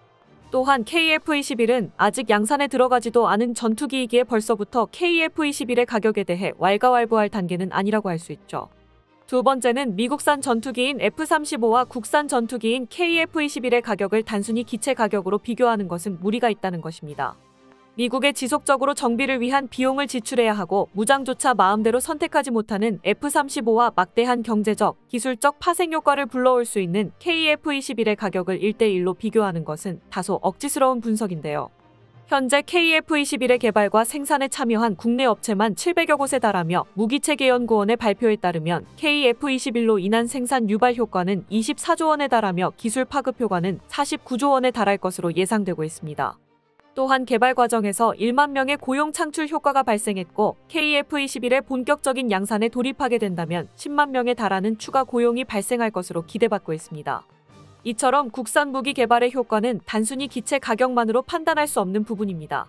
또한 KF-21은 아직 양산에 들어가지도 않은 전투기이기에 벌써부터 KF-21의 가격에 대해 왈가왈부할 단계는 아니라고 할 수 있죠. 두 번째는 미국산 전투기인 F-35와 국산 전투기인 KF-21의 가격을 단순히 기체 가격으로 비교하는 것은 무리가 있다는 것입니다. 미국에 지속적으로 정비를 위한 비용을 지출해야 하고 무장조차 마음대로 선택하지 못하는 F-35와 막대한 경제적, 기술적 파생 효과를 불러올 수 있는 KF-21의 가격을 1대1로 비교하는 것은 다소 억지스러운 분석인데요. 현재 KF-21의 개발과 생산에 참여한 국내 업체만 700여 곳에 달하며 무기체계연구원의 발표에 따르면 KF-21로 인한 생산 유발 효과는 24조 원에 달하며 기술 파급 효과는 49조 원에 달할 것으로 예상되고 있습니다. 또한 개발 과정에서 1만 명의 고용 창출 효과가 발생했고 KF-21의 본격적인 양산에 돌입하게 된다면 10만 명에 달하는 추가 고용이 발생할 것으로 기대받고 있습니다. 이처럼 국산 무기 개발의 효과는 단순히 기체 가격만으로 판단할 수 없는 부분입니다.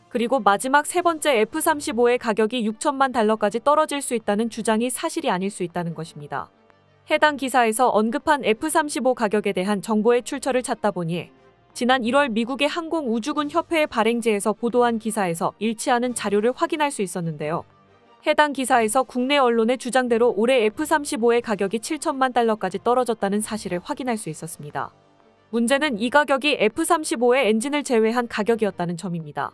그리고 마지막 세 번째 F-35의 가격이 6천만 달러까지 떨어질 수 있다는 주장이 사실이 아닐 수 있다는 것입니다. 해당 기사에서 언급한 F-35 가격에 대한 정보의 출처를 찾다 보니 지난 1월 미국의 항공우주군 협회의 발행지에서 보도한 기사에서 일치하는 자료를 확인할 수 있었는데요. 해당 기사에서 국내 언론의 주장대로 올해 F-35의 가격이 7천만 달러까지 떨어졌다는 사실을 확인할 수 있었습니다. 문제는 이 가격이 F-35의 엔진을 제외한 가격이었다는 점입니다.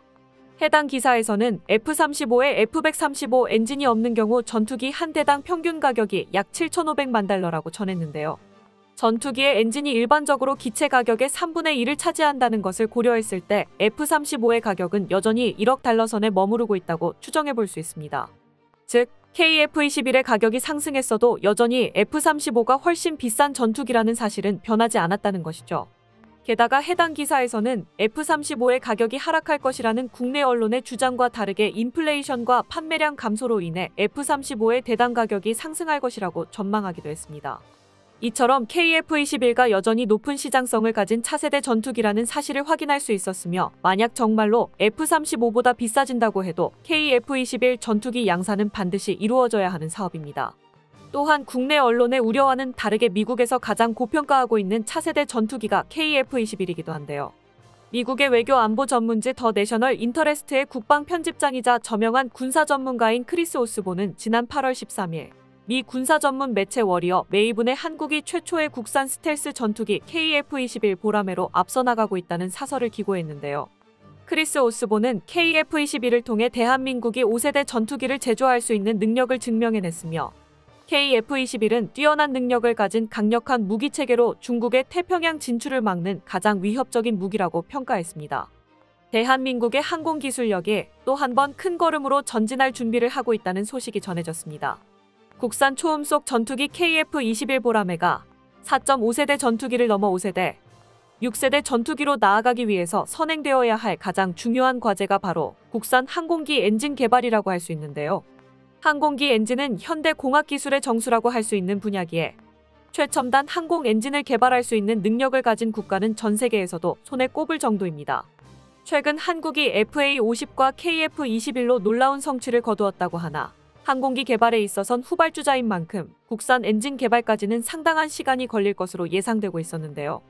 해당 기사에서는 F-35에 F-135 엔진이 없는 경우 전투기 한 대당 평균 가격이 약 7,500만 달러라고 전했는데요. 전투기의 엔진이 일반적으로 기체 가격의 3분의 1을 차지한다는 것을 고려했을 때 F-35의 가격은 여전히 1억 달러 선에 머무르고 있다고 추정해 볼 수 있습니다. 즉, KF-21의 가격이 상승했어도 여전히 F-35가 훨씬 비싼 전투기라는 사실은 변하지 않았다는 것이죠. 게다가 해당 기사에서는 F-35의 가격이 하락할 것이라는 국내 언론의 주장과 다르게 인플레이션과 판매량 감소로 인해 F-35의 대당 가격이 상승할 것이라고 전망하기도 했습니다. 이처럼 KF-21가 여전히 높은 시장성을 가진 차세대 전투기라는 사실을 확인할 수 있었으며 만약 정말로 F-35보다 비싸진다고 해도 KF-21 전투기 양산은 반드시 이루어져야 하는 사업입니다. 또한 국내 언론의 우려와는 다르게 미국에서 가장 고평가하고 있는 차세대 전투기가 KF-21이기도 한데요. 미국의 외교 안보 전문지 더 내셔널 인터레스트의 국방 편집장이자 저명한 군사 전문가인 크리스 오스본은 지난 8월 13일 미 군사 전문 매체 워리어 메이븐의 한국이 최초의 국산 스텔스 전투기 KF-21 보라매로 앞서 나가고 있다는 사설을 기고했는데요. 크리스 오스본은 KF-21을 통해 대한민국이 5세대 전투기를 제조할 수 있는 능력을 증명해냈으며 KF-21은 뛰어난 능력을 가진 강력한 무기체계로 중국의 태평양 진출을 막는 가장 위협적인 무기라고 평가했습니다. 대한민국의 항공기술력이 또 한 번 큰 걸음으로 전진할 준비를 하고 있다는 소식이 전해졌습니다. 국산 초음속 전투기 KF-21 보라매가 4.5세대 전투기를 넘어 5세대, 6세대 전투기로 나아가기 위해서 선행되어야 할 가장 중요한 과제가 바로 국산 항공기 엔진 개발이라고 할 수 있는데요. 항공기 엔진은 현대 공학기술의 정수라고 할 수 있는 분야기에 최첨단 항공 엔진을 개발할 수 있는 능력을 가진 국가는 전 세계에서도 손에 꼽을 정도입니다. 최근 한국이 FA-50과 KF-21로 놀라운 성취를 거두었다고 하나 항공기 개발에 있어선 후발주자인 만큼 국산 엔진 개발까지는 상당한 시간이 걸릴 것으로 예상되고 있었는데요.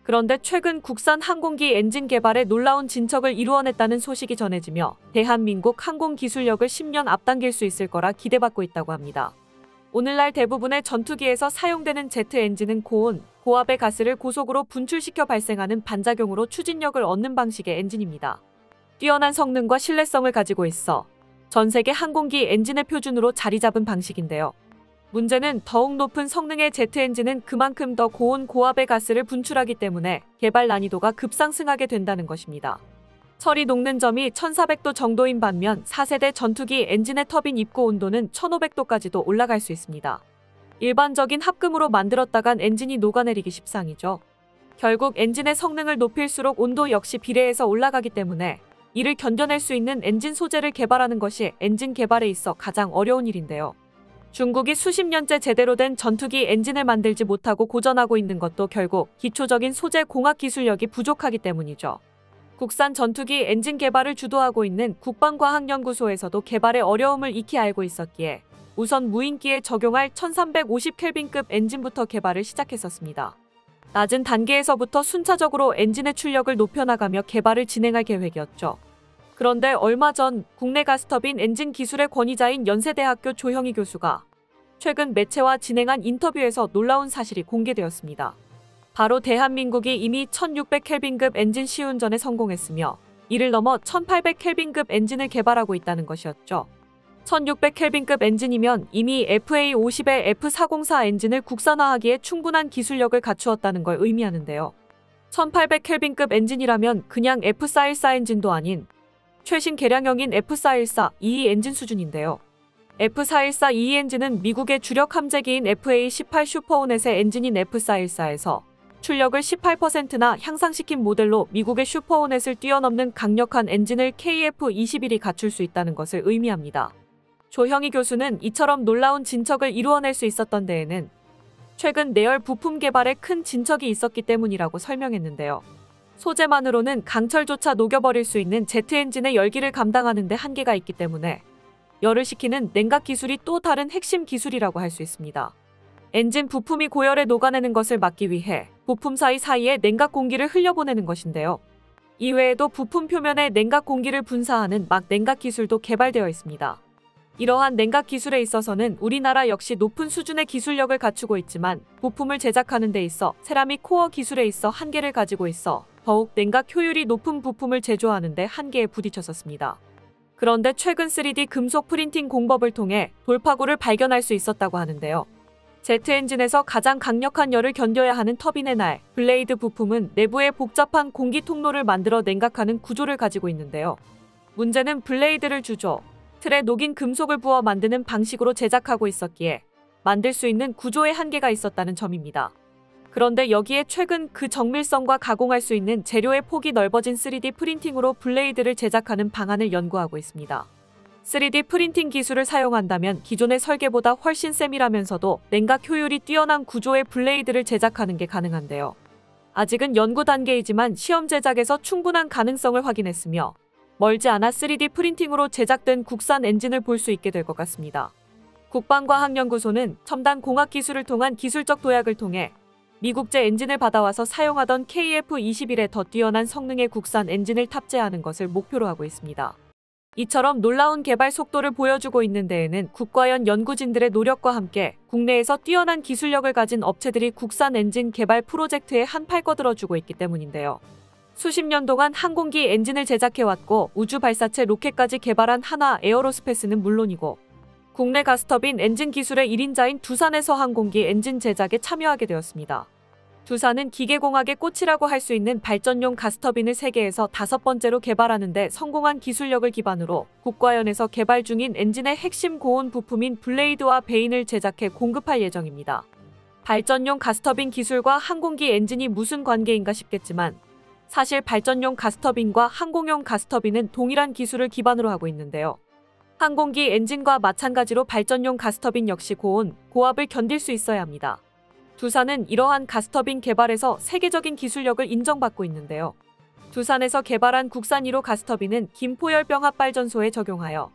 그런데 최근 국산 항공기 엔진 개발에 놀라운 진척을 이루어냈다는 소식이 전해지며 대한민국 항공기술력을 10년 앞당길 수 있을 거라 기대받고 있다고 합니다. 오늘날 대부분의 전투기에서 사용되는 제트 엔진은 고온, 고압의 가스를 고속으로 분출시켜 발생하는 반작용으로 추진력을 얻는 방식의 엔진입니다. 뛰어난 성능과 신뢰성을 가지고 있어 전 세계 항공기 엔진의 표준으로 자리 잡은 방식인데요. 문제는 더욱 높은 성능의 제트 엔진은 그만큼 더 고온 고압의 가스를 분출하기 때문에 개발 난이도가 급상승하게 된다는 것입니다. 철이 녹는 점이 1400도 정도인 반면 4세대 전투기 엔진의 터빈 입고 온도는 1500도까지도 올라갈 수 있습니다. 일반적인 합금으로 만들었다간 엔진이 녹아내리기 십상이죠. 결국 엔진의 성능을 높일수록 온도 역시 비례해서 올라가기 때문에 이를 견뎌낼 수 있는 엔진 소재를 개발하는 것이 엔진 개발에 있어 가장 어려운 일인데요. 중국이 수십 년째 제대로 된 전투기 엔진을 만들지 못하고 고전하고 있는 것도 결국 기초적인 소재 공학 기술력이 부족하기 때문이죠. 국산 전투기 엔진 개발을 주도하고 있는 국방과학연구소에서도 개발의 어려움을 익히 알고 있었기에 우선 무인기에 적용할 1350켈빈급 엔진부터 개발을 시작했었습니다. 낮은 단계에서부터 순차적으로 엔진의 출력을 높여나가며 개발을 진행할 계획이었죠. 그런데 얼마 전 국내 가스터빈 엔진 기술의 권위자인 연세대학교 조형희 교수가 최근 매체와 진행한 인터뷰에서 놀라운 사실이 공개되었습니다. 바로 대한민국이 이미 1600켈빈급 엔진 시운전에 성공했으며 이를 넘어 1800켈빈급 엔진을 개발하고 있다는 것이었죠. 1600켈빈급 엔진이면 이미 FA-50의 F404 엔진을 국산화하기에 충분한 기술력을 갖추었다는 걸 의미하는데요. 1800켈빈급 엔진이라면 그냥 F414 엔진도 아닌 최신 개량형인 F414-22 엔진 수준인데요. F414-22 엔진은 미국의 주력 함재기인 FA-18 슈퍼호넷의 엔진인 F414에서 출력을 18%나 향상시킨 모델로 미국의 슈퍼호넷을 뛰어넘는 강력한 엔진을 KF-21이 갖출 수 있다는 것을 의미합니다. 조형희 교수는 이처럼 놀라운 진척을 이루어낼 수 있었던 데에는 최근 내열 부품 개발에 큰 진척이 있었기 때문이라고 설명했는데요. 소재만으로는 강철조차 녹여버릴 수 있는 제트 엔진의 열기를 감당하는 데 한계가 있기 때문에 열을 식히는 냉각 기술이 또 다른 핵심 기술이라고 할 수 있습니다. 엔진 부품이 고열에 녹아내는 것을 막기 위해 부품 사이사이에 냉각 공기를 흘려보내는 것인데요. 이외에도 부품 표면에 냉각 공기를 분사하는 막 냉각 기술도 개발되어 있습니다. 이러한 냉각 기술에 있어서는 우리나라 역시 높은 수준의 기술력을 갖추고 있지만 부품을 제작하는 데 있어 세라믹 코어 기술에 있어 한계를 가지고 있어 더욱 냉각 효율이 높은 부품을 제조하는 데 한계에 부딪혔었습니다. 그런데 최근 3D 금속 프린팅 공법을 통해 돌파구를 발견할 수 있었다고 하는데요. 제트 엔진에서 가장 강력한 열을 견뎌야 하는 터빈의 날, 블레이드 부품은 내부에 복잡한 공기 통로를 만들어 냉각하는 구조를 가지고 있는데요. 문제는 블레이드를 주조, 틀에 녹인 금속을 부어 만드는 방식으로 제작하고 있었기에 만들 수 있는 구조의 한계가 있었다는 점입니다. 그런데 여기에 최근 그 정밀성과 가공할 수 있는 재료의 폭이 넓어진 3D 프린팅으로 블레이드를 제작하는 방안을 연구하고 있습니다. 3D 프린팅 기술을 사용한다면 기존의 설계보다 훨씬 세밀하면서도 냉각 효율이 뛰어난 구조의 블레이드를 제작하는 게 가능한데요. 아직은 연구 단계이지만 시험 제작에서 충분한 가능성을 확인했으며 멀지 않아 3D 프린팅으로 제작된 국산 엔진을 볼 수 있게 될 것 같습니다. 국방과학연구소는 첨단 공학 기술을 통한 기술적 도약을 통해 미국제 엔진을 받아와서 사용하던 KF-21의 더 뛰어난 성능의 국산 엔진을 탑재하는 것을 목표로 하고 있습니다. 이처럼 놀라운 개발 속도를 보여주고 있는 데에는 국과연 연구진들의 노력과 함께 국내에서 뛰어난 기술력을 가진 업체들이 국산 엔진 개발 프로젝트에 한팔 거들어주고 있기 때문인데요. 수십 년 동안 항공기 엔진을 제작해왔고 우주 발사체 로켓까지 개발한 한화 에어로스페이스는 물론이고 국내 가스터빈 엔진 기술의 1인자인 두산에서 항공기 엔진 제작에 참여하게 되었습니다. 두산은 기계공학의 꽃이라고 할 수 있는 발전용 가스터빈을 세계에서 5번째로 개발하는 데 성공한 기술력을 기반으로 국과연에서 개발 중인 엔진의 핵심 고온 부품인 블레이드와 베인을 제작해 공급할 예정입니다. 발전용 가스터빈 기술과 항공기 엔진이 무슨 관계인가 싶겠지만 사실 발전용 가스터빈과 항공용 가스터빈은 동일한 기술을 기반으로 하고 있는데요. 항공기 엔진과 마찬가지로 발전용 가스터빈 역시 고온, 고압을 견딜 수 있어야 합니다. 두산은 이러한 가스터빈 개발에서 세계적인 기술력을 인정받고 있는데요. 두산에서 개발한 국산 1호 가스터빈은 김포열병합 발전소에 적용하여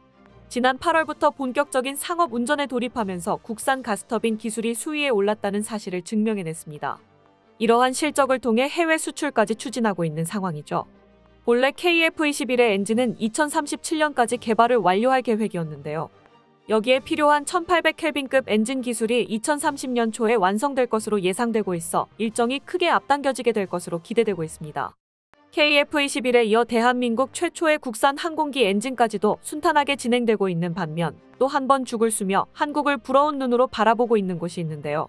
지난 8월부터 본격적인 상업 운전에 돌입하면서 국산 가스터빈 기술이 수위에 올랐다는 사실을 증명해냈습니다. 이러한 실적을 통해 해외 수출까지 추진하고 있는 상황이죠. 본래 KF-21의 엔진은 2037년까지 개발을 완료할 계획이었는데요. 여기에 필요한 1800켈빈급 엔진 기술이 2030년 초에 완성될 것으로 예상되고 있어 일정이 크게 앞당겨지게 될 것으로 기대되고 있습니다. KF-21에 이어 대한민국 최초의 국산 항공기 엔진까지도 순탄하게 진행되고 있는 반면 또 한 번 죽을 수며 한국을 부러운 눈으로 바라보고 있는 곳이 있는데요.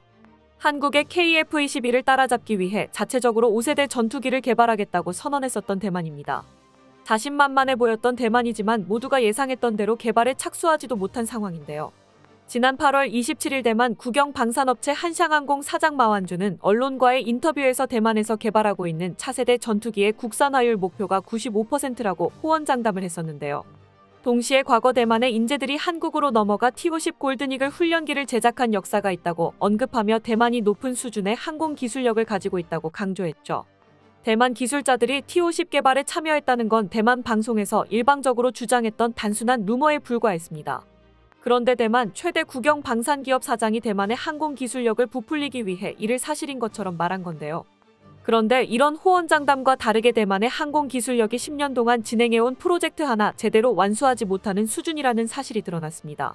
한국의 KF-21을 따라잡기 위해 자체적으로 5세대 전투기를 개발하겠다고 선언했었던 대만입니다. 자신만만해 보였던 대만이지만 모두가 예상했던 대로 개발에 착수하지도 못한 상황인데요. 지난 8월 27일 대만 국영방산업체 한샹항공 사장 마완주는 언론과의 인터뷰에서 대만에서 개발하고 있는 차세대 전투기의 국산화율 목표가 95%라고 호언장담을 했었는데요. 동시에 과거 대만의 인재들이 한국으로 넘어가 T-50 골든이글 훈련기를 제작한 역사가 있다고 언급하며 대만이 높은 수준의 항공 기술력을 가지고 있다고 강조했죠. 대만 기술자들이 T-50 개발에 참여했다는 건 대만 방송에서 일방적으로 주장했던 단순한 루머에 불과했습니다. 그런데 대만 최대 국영 방산기업 사장이 대만의 항공 기술력을 부풀리기 위해 이를 사실인 것처럼 말한 건데요. 그런데 이런 호언장담과 다르게 대만의 항공 기술력이 10년 동안 진행해온 프로젝트 하나 제대로 완수하지 못하는 수준이라는 사실이 드러났습니다.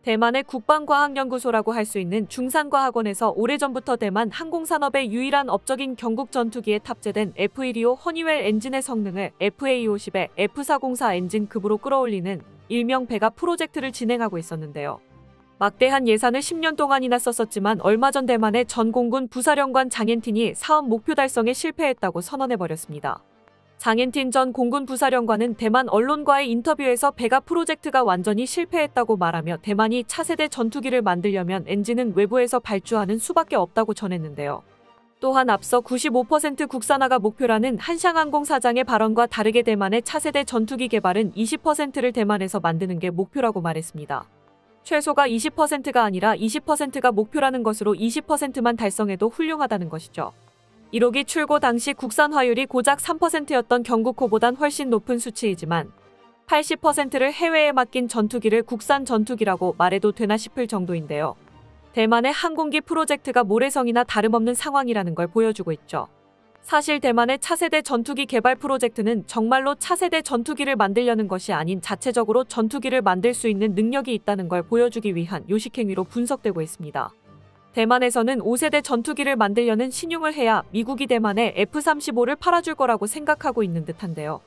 대만의 국방과학연구소라고 할 수 있는 중산과학원에서 오래전부터 대만 항공산업의 유일한 업적인 경국 전투기에 탑재된 F125 허니웰 엔진의 성능을 FA50의 F404 엔진급으로 끌어올리는 일명 베가 프로젝트를 진행하고 있었는데요. 막대한 예산을 10년 동안이나 썼었지만 얼마 전 대만의 전 공군 부사령관 장앤틴이 사업 목표 달성에 실패했다고 선언해버렸습니다. 장앤틴 전 공군 부사령관은 대만 언론과의 인터뷰에서 베가 프로젝트가 완전히 실패했다고 말하며 대만이 차세대 전투기를 만들려면 엔진은 외부에서 발주하는 수밖에 없다고 전했는데요. 또한 앞서 95% 국산화가 목표라는 한샹항공 사장의 발언과 다르게 대만의 차세대 전투기 개발은 20%를 대만에서 만드는 게 목표라고 말했습니다. 최소가 20%가 아니라 20%가 목표라는 것으로 20%만 달성해도 훌륭하다는 것이죠. 1호기 출고 당시 국산화율이 고작 3%였던 경국호보단 훨씬 높은 수치이지만 80%를 해외에 맡긴 전투기를 국산 전투기라고 말해도 되나 싶을 정도인데요. 대만의 항공기 프로젝트가 모래성이나 다름없는 상황이라는 걸 보여주고 있죠. 사실 대만의 차세대 전투기 개발 프로젝트는 정말로 차세대 전투기를 만들려는 것이 아닌 자체적으로 전투기를 만들 수 있는 능력이 있다는 걸 보여주기 위한 요식행위로 분석되고 있습니다. 대만에서는 5세대 전투기를 만들려는 신용을 해야 미국이 대만에 F-35를 팔아줄 거라고 생각하고 있는 듯한데요.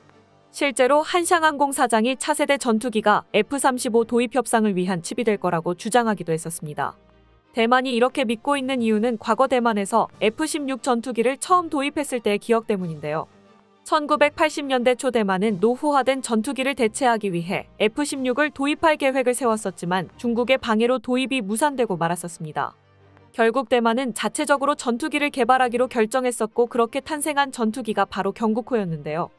실제로 한샹항공 사장이 차세대 전투기가 F-35 도입 협상을 위한 칩이 될 거라고 주장하기도 했었습니다. 대만이 이렇게 믿고 있는 이유는 과거 대만에서 F-16 전투기를 처음 도입했을 때의 기억 때문인데요. 1980년대 초 대만은 노후화된 전투기를 대체하기 위해 F-16을 도입할 계획을 세웠었지만 중국의 방해로 도입이 무산되고 말았었습니다. 결국 대만은 자체적으로 전투기를 개발하기로 결정했었고 그렇게 탄생한 전투기가 바로 경국호였는데요.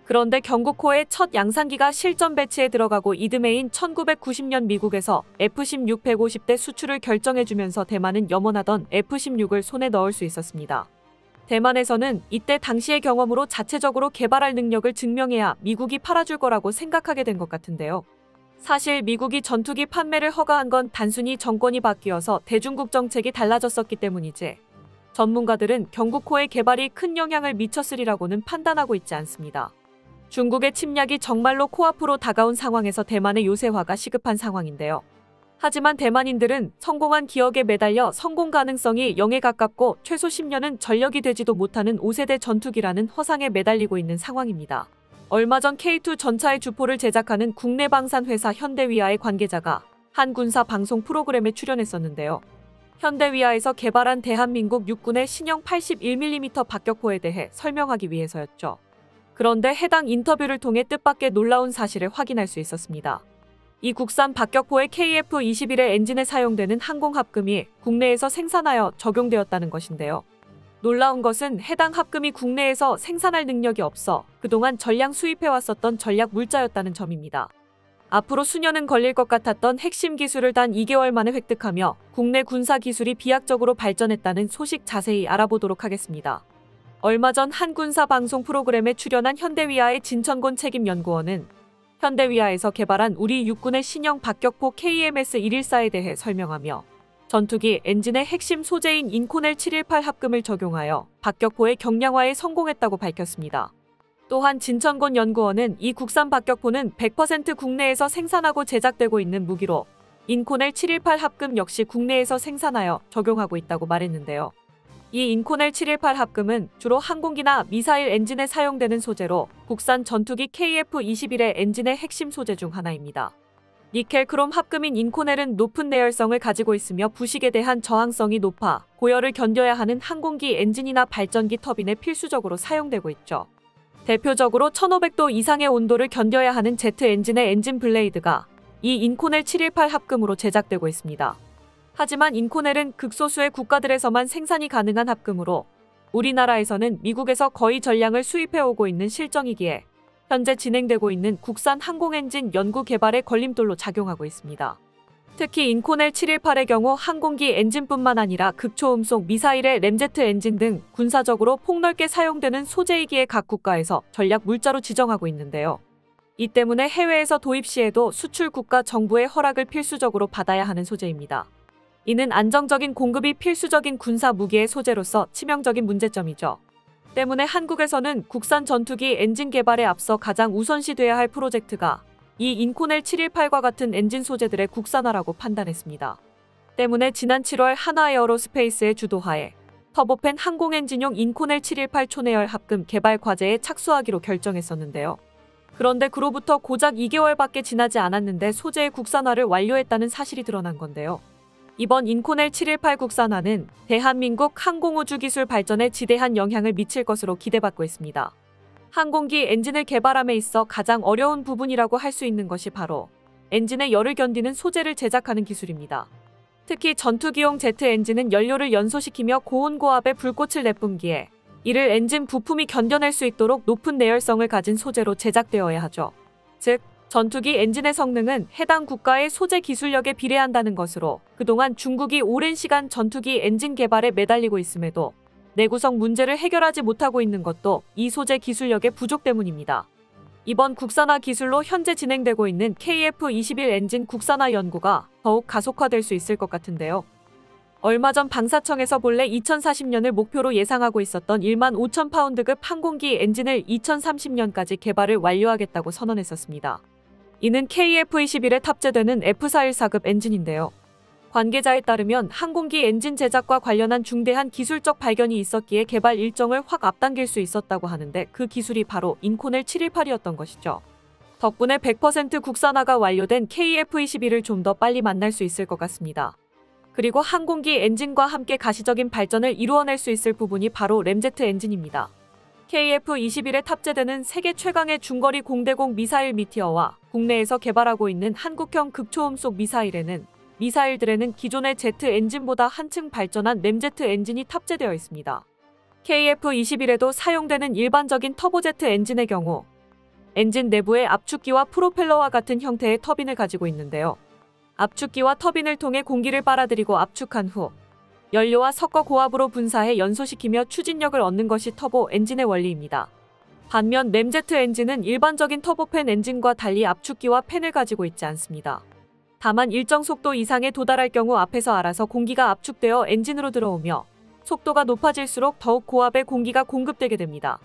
그런데 경국호의 첫 양산기가 실전 배치에 들어가고 이듬해인 1990년 미국에서 F-16 150대 수출을 결정해주면서 대만은 염원하던 F-16을 손에 넣을 수 있었습니다. 대만에서는 이때 당시의 경험으로 자체적으로 개발할 능력을 증명해야 미국이 팔아줄 거라고 생각하게 된 것 같은데요. 사실 미국이 전투기 판매를 허가한 건 단순히 정권이 바뀌어서 대중국 정책이 달라졌었기 때문이지 전문가들은 경국호의 개발이 큰 영향을 미쳤으리라고는 판단하고 있지 않습니다. 중국의 침략이 정말로 코앞으로 다가온 상황에서 대만의 요새화가 시급한 상황인데요. 하지만 대만인들은 성공한 기억에 매달려 성공 가능성이 0에 가깝고 최소 10년은 전력이 되지도 못하는 5세대 전투기라는 허상에 매달리고 있는 상황입니다. 얼마 전 K2 전차의 주포를 제작하는 국내 방산 회사 현대위아의 관계자가 한 군사 방송 프로그램에 출연했었는데요. 현대위아에서 개발한 대한민국 육군의 신형 81mm 박격포에 대해 설명하기 위해서였죠. 그런데 해당 인터뷰를 통해 뜻밖의 놀라운 사실을 확인할 수 있었습니다. 이 국산 박격포의 KF-21의 엔진에 사용되는 항공합금이 국내에서 생산하여 적용되었다는 것인데요. 놀라운 것은 해당 합금이 국내에서 생산할 능력이 없어 그동안 전량 수입해왔었던 전략 물자였다는 점입니다. 앞으로 수년은 걸릴 것 같았던 핵심 기술을 단 2개월 만에 획득하며 국내 군사 기술이 비약적으로 발전했다는 소식 자세히 알아보도록 하겠습니다. 얼마 전 한 군사 방송 프로그램에 출연한 현대위아의 진천곤 책임연구원은 현대위아에서 개발한 우리 육군의 신형 박격포 KMS-114에 대해 설명하며 전투기 엔진의 핵심 소재인 인코넬 718 합금을 적용하여 박격포의 경량화에 성공했다고 밝혔습니다. 또한 진천곤 연구원은 이 국산 박격포는 100% 국내에서 생산하고 제작되고 있는 무기로 인코넬 718 합금 역시 국내에서 생산하여 적용하고 있다고 말했는데요. 이 인코넬 718 합금은 주로 항공기나 미사일 엔진에 사용되는 소재로 국산 전투기 KF-21의 엔진의 핵심 소재 중 하나입니다. 니켈 크롬 합금인 인코넬은 높은 내열성을 가지고 있으며 부식에 대한 저항성이 높아 고열을 견뎌야 하는 항공기 엔진이나 발전기 터빈에 필수적으로 사용되고 있죠. 대표적으로 1500도 이상의 온도를 견뎌야 하는 제트 엔진의 엔진 블레이드가 이 인코넬 718 합금으로 제작되고 있습니다. 하지만 인코넬은 극소수의 국가들에서만 생산이 가능한 합금으로 우리나라에서는 미국에서 거의 전량을 수입해오고 있는 실정이기에 현재 진행되고 있는 국산 항공엔진 연구 개발의 걸림돌로 작용하고 있습니다. 특히 인코넬 718의 경우 항공기 엔진뿐만 아니라 극초음속 미사일의 램제트 엔진 등 군사적으로 폭넓게 사용되는 소재이기에 각 국가에서 전략 물자로 지정하고 있는데요. 이 때문에 해외에서 도입 시에도 수출 국가 정부의 허락을 필수적으로 받아야 하는 소재입니다. 이는 안정적인 공급이 필수적인 군사 무기의 소재로서 치명적인 문제점이죠. 때문에 한국에서는 국산 전투기 엔진 개발에 앞서 가장 우선시돼야 할 프로젝트가 이 인코넬 718과 같은 엔진 소재들의 국산화라고 판단했습니다. 때문에 지난 7월 한화에어로스페이스의 주도하에 터보팬 항공엔진용 인코넬 718 초내열 합금 개발 과제에 착수하기로 결정했었는데요. 그런데 그로부터 고작 2개월밖에 지나지 않았는데 소재의 국산화를 완료했다는 사실이 드러난 건데요. 이번 인코넬 718 국산화는 대한민국 항공우주 기술 발전에 지대한 영향을 미칠 것으로 기대받고 있습니다. 항공기 엔진을 개발함에 있어 가장 어려운 부분이라고 할 수 있는 것이 바로 엔진의 열을 견디는 소재를 제작하는 기술입니다. 특히 전투기용 제트 엔진은 연료를 연소시키며 고온고압의 불꽃을 내뿜기에 이를 엔진 부품이 견뎌낼 수 있도록 높은 내열성을 가진 소재로 제작되어야 하죠. 즉, 전투기 엔진의 성능은 해당 국가의 소재 기술력에 비례한다는 것으로 그동안 중국이 오랜 시간 전투기 엔진 개발에 매달리고 있음에도 내구성 문제를 해결하지 못하고 있는 것도 이 소재 기술력의 부족 때문입니다. 이번 국산화 기술로 현재 진행되고 있는 KF-21 엔진 국산화 연구가 더욱 가속화될 수 있을 것 같은데요. 얼마 전 방사청에서 본래 2040년을 목표로 예상하고 있었던 1만 5천 파운드급 항공기 엔진을 2030년까지 개발을 완료하겠다고 선언했었습니다. 이는 KF-21에 탑재되는 F414급 엔진인데요. 관계자에 따르면 항공기 엔진 제작과 관련한 중대한 기술적 발견이 있었기에 개발 일정을 확 앞당길 수 있었다고 하는데 그 기술이 바로 인코넬 718이었던 것이죠. 덕분에 100% 국산화가 완료된 KF-21을 좀 더 빨리 만날 수 있을 것 같습니다. 그리고 항공기 엔진과 함께 가시적인 발전을 이루어낼 수 있을 부분이 바로 램제트 엔진입니다. KF-21에 탑재되는 세계 최강의 중거리 공대공 미사일 미티어와 국내에서 개발하고 있는 한국형 극초음속 미사일들에는 기존의 제트 엔진보다 한층 발전한 램제트 엔진이 탑재되어 있습니다. KF-21에도 사용되는 일반적인 터보제트 엔진의 경우 엔진 내부에 압축기와 프로펠러와 같은 형태의 터빈을 가지고 있는데요. 압축기와 터빈을 통해 공기를 빨아들이고 압축한 후 연료와 섞어 고압으로 분사해 연소시키며 추진력을 얻는 것이 터보 엔진의 원리입니다. 반면 램제트 엔진은 일반적인 터보팬 엔진과 달리 압축기와 팬을 가지고 있지 않습니다. 다만 일정 속도 이상에 도달할 경우 앞에서 알아서 공기가 압축되어 엔진으로 들어오며 속도가 높아질수록 더욱 고압의 공기가 공급되게 됩니다.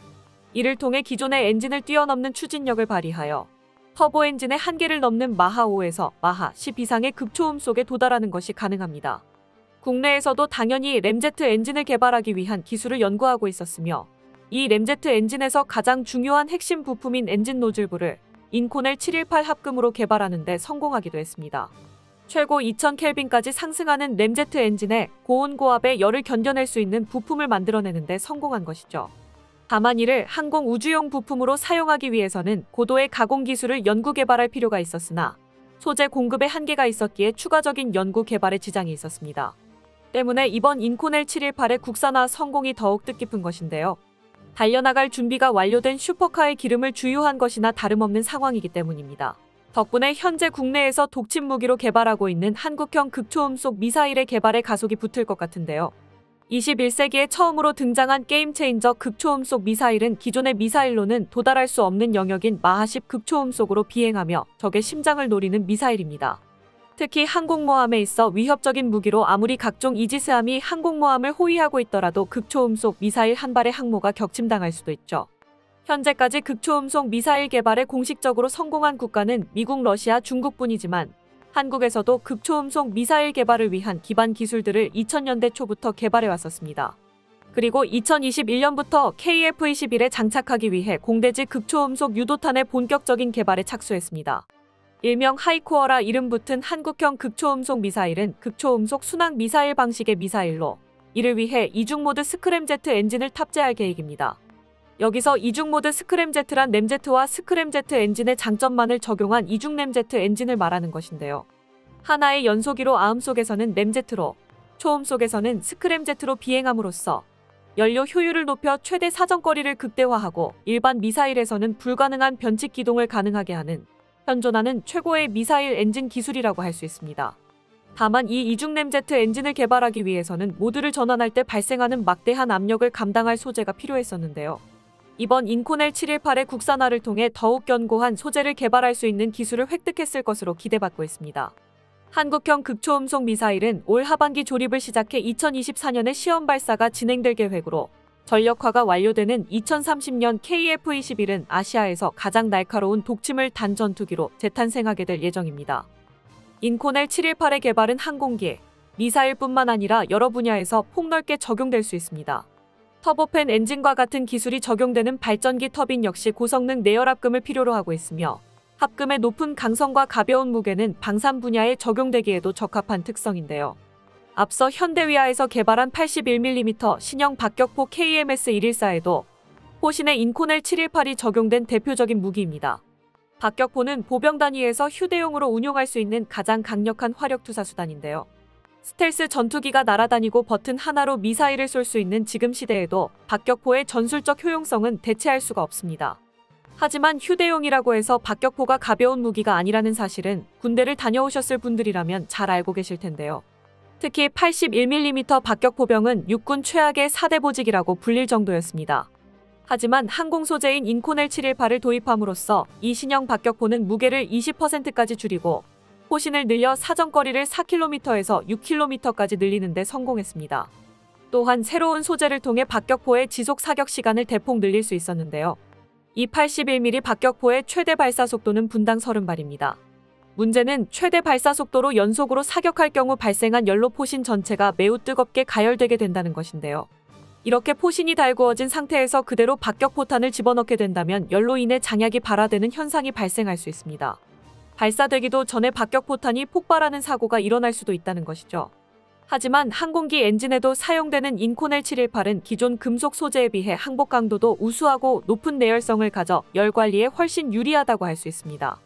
이를 통해 기존의 엔진을 뛰어넘는 추진력을 발휘하여 터보 엔진의 한계를 넘는 마하 5에서 마하 10 이상의 극초음 속에 도달하는 것이 가능합니다. 국내에서도 당연히 램제트 엔진을 개발하기 위한 기술을 연구하고 있었으며 이 램제트 엔진에서 가장 중요한 핵심 부품인 엔진 노즐부를 인코넬 718 합금으로 개발하는 데 성공하기도 했습니다. 최고 2000켈빈까지 상승하는 램제트 엔진에 고온 고압의 열을 견뎌낼 수 있는 부품을 만들어내는 데 성공한 것이죠. 다만 이를 항공 우주용 부품으로 사용하기 위해서는 고도의 가공 기술을 연구 개발할 필요가 있었으나 소재 공급에 한계가 있었기에 추가적인 연구 개발에 지장이 있었습니다. 때문에 이번 인코넬 718의 국산화 성공이 더욱 뜻깊은 것인데요. 달려나갈 준비가 완료된 슈퍼카의 기름을 주유한 것이나 다름없는 상황이기 때문입니다. 덕분에 현재 국내에서 독침 무기로 개발하고 있는 한국형 극초음속 미사일의 개발에 가속이 붙을 것 같은데요. 21세기에 처음으로 등장한 게임 체인저 극초음속 미사일은 기존의 미사일로는 도달할 수 없는 영역인 마하 10 극초음속으로 비행하며 적의 심장을 노리는 미사일입니다. 특히 항공모함에 있어 위협적인 무기로 아무리 각종 이지스함이 항공모함을 호위하고 있더라도 극초음속 미사일 한 발의 항모가 격침당할 수도 있죠. 현재까지 극초음속 미사일 개발에 공식적으로 성공한 국가는 미국, 러시아, 중국뿐이지만 한국에서도 극초음속 미사일 개발을 위한 기반 기술들을 2000년대 초부터 개발해 왔었습니다. 그리고 2021년부터 KF-21에 장착하기 위해 공대지 극초음속 유도탄의 본격적인 개발에 착수했습니다. 일명 하이코어라 이름 붙은 한국형 극초음속 미사일은 극초음속 순항 미사일 방식의 미사일로 이를 위해 이중모드 스크램제트 엔진을 탑재할 계획입니다. 여기서 이중모드 스크램제트란 램제트와 스크램제트 엔진의 장점만을 적용한 이중램제트 엔진을 말하는 것인데요. 하나의 연소기로 아음 속에서는 램제트로, 초음 속에서는 스크램제트로 비행함으로써 연료 효율을 높여 최대 사정거리를 극대화하고 일반 미사일에서는 불가능한 변칙 기동을 가능하게 하는 현존하는 최고의 미사일 엔진 기술이라고 할 수 있습니다. 다만 이 이중램제트 엔진을 개발하기 위해서는 모드를 전환할 때 발생하는 막대한 압력을 감당할 소재가 필요했었는데요. 이번 인코넬 718의 국산화를 통해 더욱 견고한 소재를 개발할 수 있는 기술을 획득했을 것으로 기대받고 있습니다. 한국형 극초음속 미사일은 올 하반기 조립을 시작해 2024년에 시험 발사가 진행될 계획으로 전력화가 완료되는 2030년 KF-21은 아시아에서 가장 날카로운 독침을 단 전투기로 재탄생하게 될 예정입니다. 인코넬 718의 개발은 항공기, 미사일뿐만 아니라 여러 분야에서 폭넓게 적용될 수 있습니다. 터보팬 엔진과 같은 기술이 적용되는 발전기 터빈 역시 고성능 내열 합금을 필요로 하고 있으며 합금의 높은 강성과 가벼운 무게는 방산 분야에 적용되기에도 적합한 특성인데요. 앞서 현대위아에서 개발한 81mm 신형 박격포 KMS-114에도 포신의 인코넬 718이 적용된 대표적인 무기입니다. 박격포는 보병 단위에서 휴대용으로 운용할 수 있는 가장 강력한 화력 투사 수단인데요. 스텔스 전투기가 날아다니고 버튼 하나로 미사일을 쏠 수 있는 지금 시대에도 박격포의 전술적 효용성은 대체할 수가 없습니다. 하지만 휴대용이라고 해서 박격포가 가벼운 무기가 아니라는 사실은 군대를 다녀오셨을 분들이라면 잘 알고 계실 텐데요. 특히 81mm 박격포병은 육군 최악의 4대 보직이라고 불릴 정도였습니다. 하지만 항공 소재인 인코넬 718을 도입함으로써 이 신형 박격포는 무게를 20%까지 줄이고 포신을 늘려 사정거리를 4km에서 6km까지 늘리는 데 성공했습니다. 또한 새로운 소재를 통해 박격포의 지속 사격 시간을 대폭 늘릴 수 있었는데요. 이 81mm 박격포의 최대 발사 속도는 분당 30발입니다. 문제는 최대 발사 속도로 연속으로 사격할 경우 발생한 연료 포신 전체가 매우 뜨겁게 가열되게 된다는 것인데요. 이렇게 포신이 달구어진 상태에서 그대로 박격포탄을 집어넣게 된다면 연로 인해 장약이 발화되는 현상이 발생할 수 있습니다. 발사되기도 전에 박격포탄이 폭발하는 사고가 일어날 수도 있다는 것이죠. 하지만 항공기 엔진에도 사용되는 인코넬 718은 기존 금속 소재에 비해 항복 강도도 우수하고 높은 내열성을 가져 열 관리에 훨씬 유리하다고 할 수 있습니다.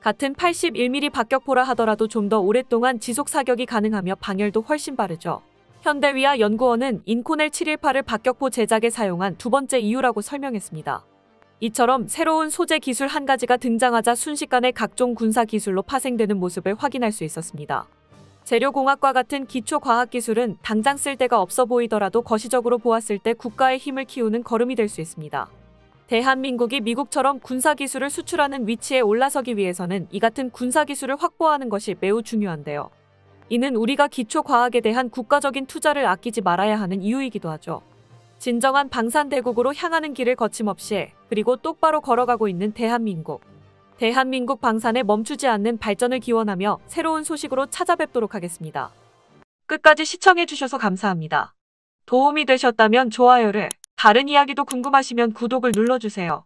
같은 81mm 박격포라 하더라도 좀 더 오랫동안 지속 사격이 가능하며 방열도 훨씬 빠르죠. 현대위아 연구원은 인코넬 718을 박격포 제작에 사용한 두 번째 이유라고 설명했습니다. 이처럼 새로운 소재 기술 한 가지가 등장하자 순식간에 각종 군사 기술로 파생되는 모습을 확인할 수 있었습니다. 재료공학과 같은 기초과학기술은 당장 쓸 데가 없어 보이더라도 거시적으로 보았을 때 국가의 힘을 키우는 걸음이 될 수 있습니다. 대한민국이 미국처럼 군사기술을 수출하는 위치에 올라서기 위해서는 이 같은 군사기술을 확보하는 것이 매우 중요한데요. 이는 우리가 기초과학에 대한 국가적인 투자를 아끼지 말아야 하는 이유이기도 하죠. 진정한 방산대국으로 향하는 길을 거침없이 그리고 똑바로 걸어가고 있는 대한민국. 대한민국 방산에 멈추지 않는 발전을 기원하며 새로운 소식으로 찾아뵙도록 하겠습니다. 끝까지 시청해주셔서 감사합니다. 도움이 되셨다면 좋아요를, 다른 이야기도 궁금하시면 구독을 눌러주세요.